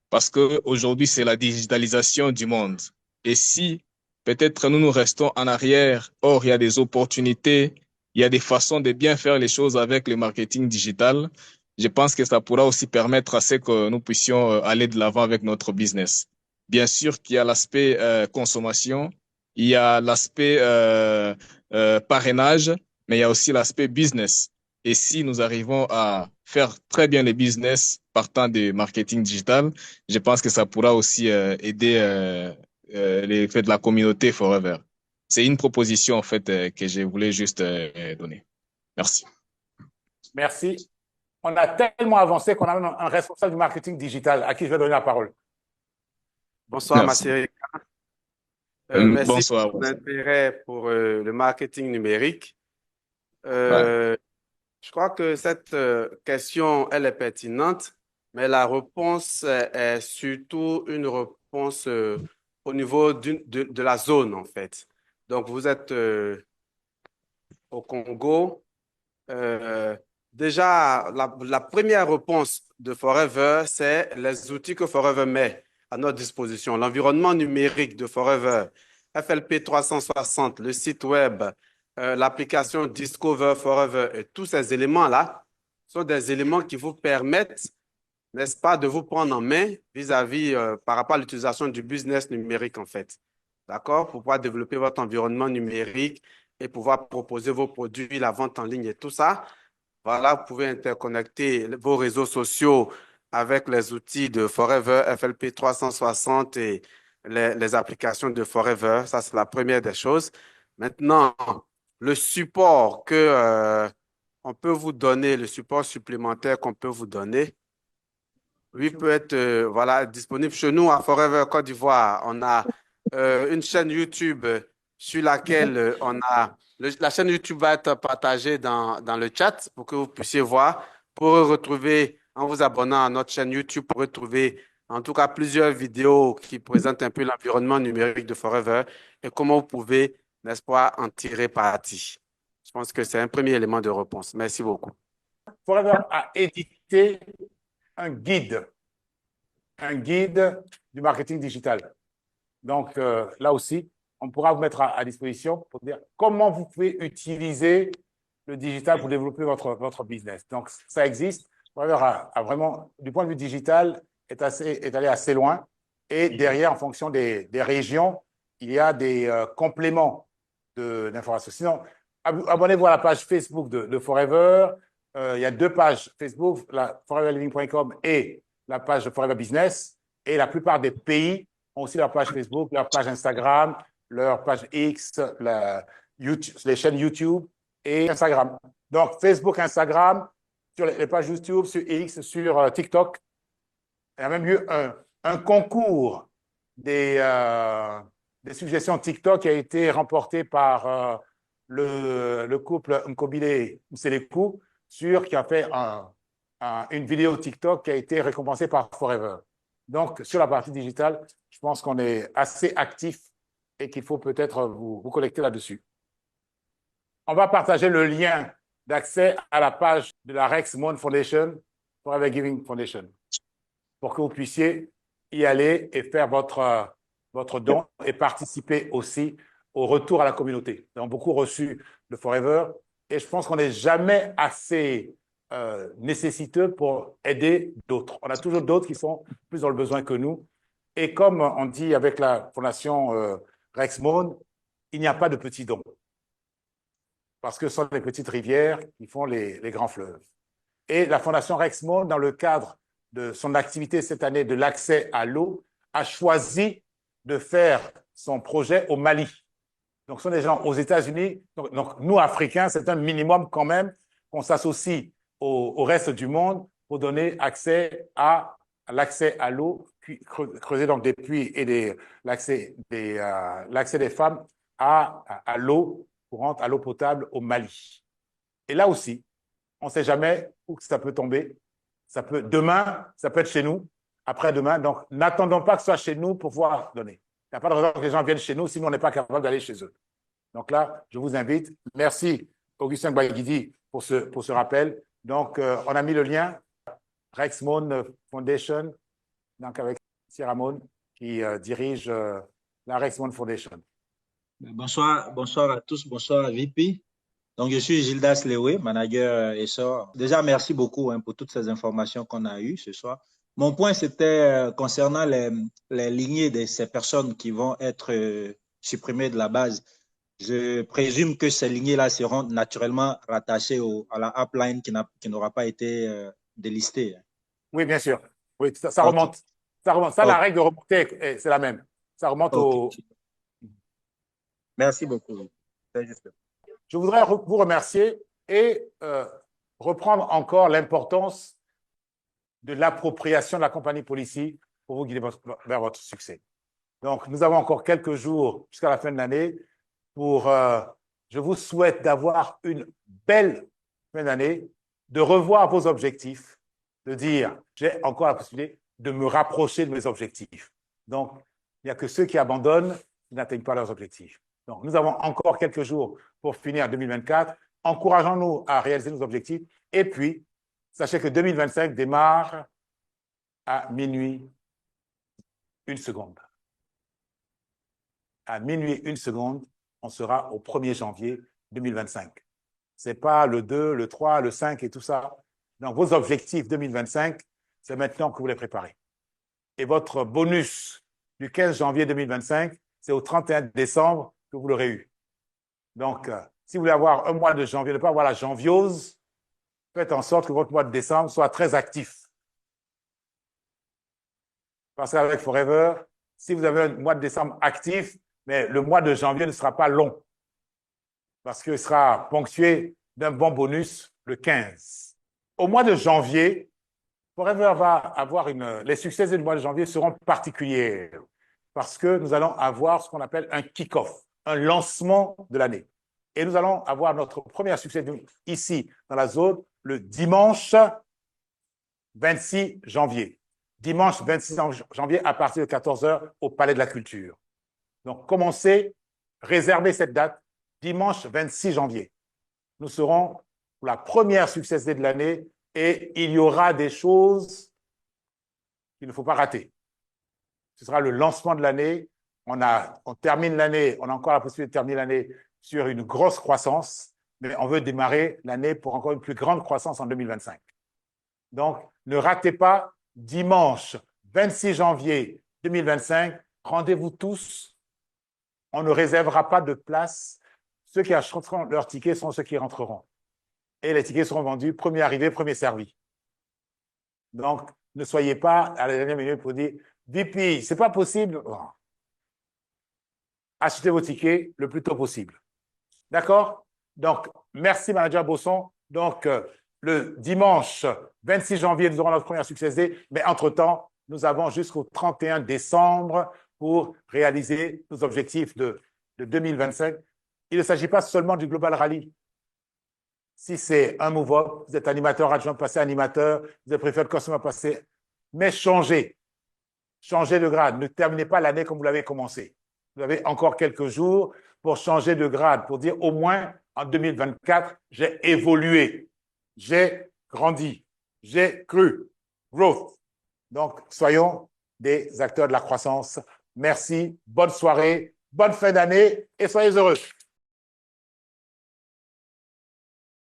parce que aujourd'hui c'est la digitalisation du monde. Et si peut-être nous restons en arrière, or il y a des opportunités, il y a des façons de bien faire les choses avec le marketing digital. Je pense que ça pourra aussi permettre à ce que nous puissions aller de l'avant avec notre business. Bien sûr qu'il y a l'aspect consommation, il y a l'aspect parrainage, mais il y a aussi l'aspect business. Et si nous arrivons à faire très bien les business partant du marketing digital, je pense que ça pourra aussi aider les faits de la communauté Forever. C'est une proposition en fait que je voulais juste donner. Merci. Merci. On a tellement avancé qu'on a même un responsable du marketing digital à qui je vais donner la parole. Bonsoir, Merci. Massirika. Merci Bonsoir. pour l'intérêt pour le marketing numérique. Je crois que cette question, elle est pertinente, mais la réponse est surtout une réponse au niveau de la zone, en fait. Donc, vous êtes au Congo. Déjà, la première réponse de Forever, c'est les outils que Forever met à notre disposition. L'environnement numérique de Forever, FLP 360, le site web, l'application Discover Forever et tous ces éléments-là sont des éléments qui vous permettent, n'est-ce pas, de vous prendre en main vis-à-vis par rapport à l'utilisation du business numérique, en fait. D'accord? Pour pouvoir développer votre environnement numérique et pouvoir proposer vos produits, la vente en ligne et tout ça. Voilà, vous pouvez interconnecter vos réseaux sociaux avec les outils de Forever, FLP 360 et les applications de Forever. Ça, c'est la première des choses. Maintenant, le support on peut vous donner, le support supplémentaire qu'on peut vous donner, lui peut être voilà, disponible chez nous à Forever Côte d'Ivoire. On a une chaîne YouTube sur laquelle la chaîne YouTube va être partagée dans le chat pour que vous puissiez voir. Pour retrouver, en vous abonnant à notre chaîne YouTube, pour retrouver en tout cas plusieurs vidéos qui présentent un peu l'environnement numérique de Forever et comment vous pouvez, n'est-ce pas, en tirer parti. Je pense que c'est un premier élément de réponse. Merci beaucoup. Forever a édité un guide du marketing digital. Donc, là aussi, on pourra vous mettre à disposition pour dire comment vous pouvez utiliser le digital pour développer votre business. Donc, ça existe. Forever a vraiment, du point de vue digital, est allé assez loin. Et derrière, en fonction des régions, il y a des compléments d'informations. Sinon, abonnez-vous à la page Facebook de Forever. Il y a 2 pages Facebook, la foreverliving.com et la page de Forever Business. Et la plupart des pays ont aussi leur page Facebook, leur page Instagram, leur page X, les chaînes YouTube et Instagram. Donc, Facebook, Instagram, sur les pages YouTube, sur X, sur TikTok. Il y a même eu un concours des suggestions TikTok qui a été remporté par le couple Nkobile Mseleku, qui a fait une vidéo TikTok qui a été récompensée par Forever. Donc, sur la partie digitale, je pense qu'on est assez actif et qu'il faut peut-être vous connecter là-dessus. On va partager le lien d'accès à la page de la Rex Mon Foundation, Forever Giving Foundation, pour que vous puissiez y aller et faire votre don et participer aussi au retour à la communauté. Nous avons beaucoup reçu de Forever et je pense qu'on n'est jamais assez nécessiteux pour aider d'autres. On a toujours d'autres qui sont plus dans le besoin que nous. Et comme on dit avec la fondation Rexmone, il n'y a pas de petits dons. Parce que ce sont les petites rivières qui font les grands fleuves. Et la fondation Rexmone, dans le cadre de son activité cette année de l'accès à l'eau, a choisi de faire son projet au Mali. Donc, ce sont des gens aux États-Unis. Donc, nous, Africains, c'est un minimum quand même qu'on s'associe au reste du monde pour donner accès à l'accès à l'eau, creuser donc des puits et l'accès des femmes à l'eau courante, à l'eau potable au Mali. Et là aussi, on ne sait jamais où ça peut tomber. Demain, ça peut être chez nous, après-demain. Donc, n'attendons pas que ce soit chez nous pour pouvoir donner. Il n'y a pas de raison que les gens viennent chez nous, sinon on n'est pas capable d'aller chez eux. Donc là, je vous invite. Merci, Augustin Gbaguidi, pour ce rappel. Donc, on a mis le lien, Rexmone Foundation, donc avec Sierra Ramon, qui dirige la Rexmone Foundation. Bonsoir à tous, bonsoir à VP. Donc, je suis Gildas Lewe, manager ESSOR. Déjà, merci beaucoup pour toutes ces informations qu'on a eues ce soir. Mon point, c'était concernant les lignées de ces personnes qui vont être supprimées de la base. Je présume que ces lignées-là seront naturellement rattachées à la upline qui n'aura pas été délistée. Oui, bien sûr. Oui, ça remonte. Ça remonte. Ça, la règle de remonter, c'est la même. Ça remonte au... Merci beaucoup. Je voudrais vous remercier et reprendre encore l'importance de l'appropriation de la compagnie Policy pour vous guider vers votre succès. Donc, nous avons encore quelques jours jusqu'à la fin de l'année je vous souhaite d'avoir une belle fin d'année, de revoir vos objectifs, de dire, j'ai encore la possibilité de me rapprocher de mes objectifs. Donc, il n'y a que ceux qui abandonnent qui n'atteignent pas leurs objectifs. Donc, nous avons encore quelques jours pour finir 2024. Encourageons-nous à réaliser nos objectifs. Et puis, sachez que 2025 démarre à minuit 1 seconde. À minuit 1 seconde, on sera au 1er janvier 2025. Ce n'est pas le 2, le 3, le 5 et tout ça. Donc, vos objectifs 2025, c'est maintenant que vous les préparez. Et votre bonus du 15 janvier 2025, c'est au 31 décembre que vous l'aurez eu. Donc, si vous voulez avoir un mois de janvier, ne pas avoir la janviose, faites en sorte que votre mois de décembre soit très actif. Parce qu'avec Forever, si vous avez un mois de décembre actif, mais le mois de janvier ne sera pas long parce qu'il sera ponctué d'un bon bonus le 15. Au mois de janvier, Forever va avoir les succès du mois de janvier seront particuliers parce que nous allons avoir ce qu'on appelle un kick-off, un lancement de l'année. Et nous allons avoir notre premier succès ici, dans la zone, le dimanche 26 janvier. Dimanche 26 janvier à partir de 14h au Palais de la Culture. Donc, commencez, réservez cette date, dimanche 26 janvier. Nous serons pour la première Success Day de l'année et il y aura des choses qu'il ne faut pas rater. Ce sera le lancement de l'année. On termine l'année, on a encore la possibilité de terminer l'année sur une grosse croissance, mais on veut démarrer l'année pour encore une plus grande croissance en 2025. Donc, ne ratez pas, dimanche 26 janvier 2025, rendez-vous tous. On ne réservera pas de place. Ceux qui achèteront leurs tickets sont ceux qui rentreront. Et les tickets seront vendus, premier arrivé, premier servi. Donc, ne soyez pas à la dernière minute pour dire « VP, c'est pas possible. » Achetez vos tickets le plus tôt possible. D'accord? Donc, merci, Manager Bosson. Donc, le dimanche 26 janvier, nous aurons notre première Success Day, mais entre-temps, nous avons jusqu'au 31 décembre pour réaliser nos objectifs de 2025. Il ne s'agit pas seulement du Global Rally. Si c'est un move-up, vous êtes animateur adjoint, passez animateur, vous êtes préféré customer, passez, mais changez. Changez de grade. Ne terminez pas l'année comme vous l'avez commencé. Vous avez encore quelques jours pour changer de grade, pour dire au moins en 2024, j'ai évolué, j'ai grandi, j'ai cru. Growth. Donc, soyons des acteurs de la croissance. Merci, bonne soirée, bonne fin d'année et soyez heureux.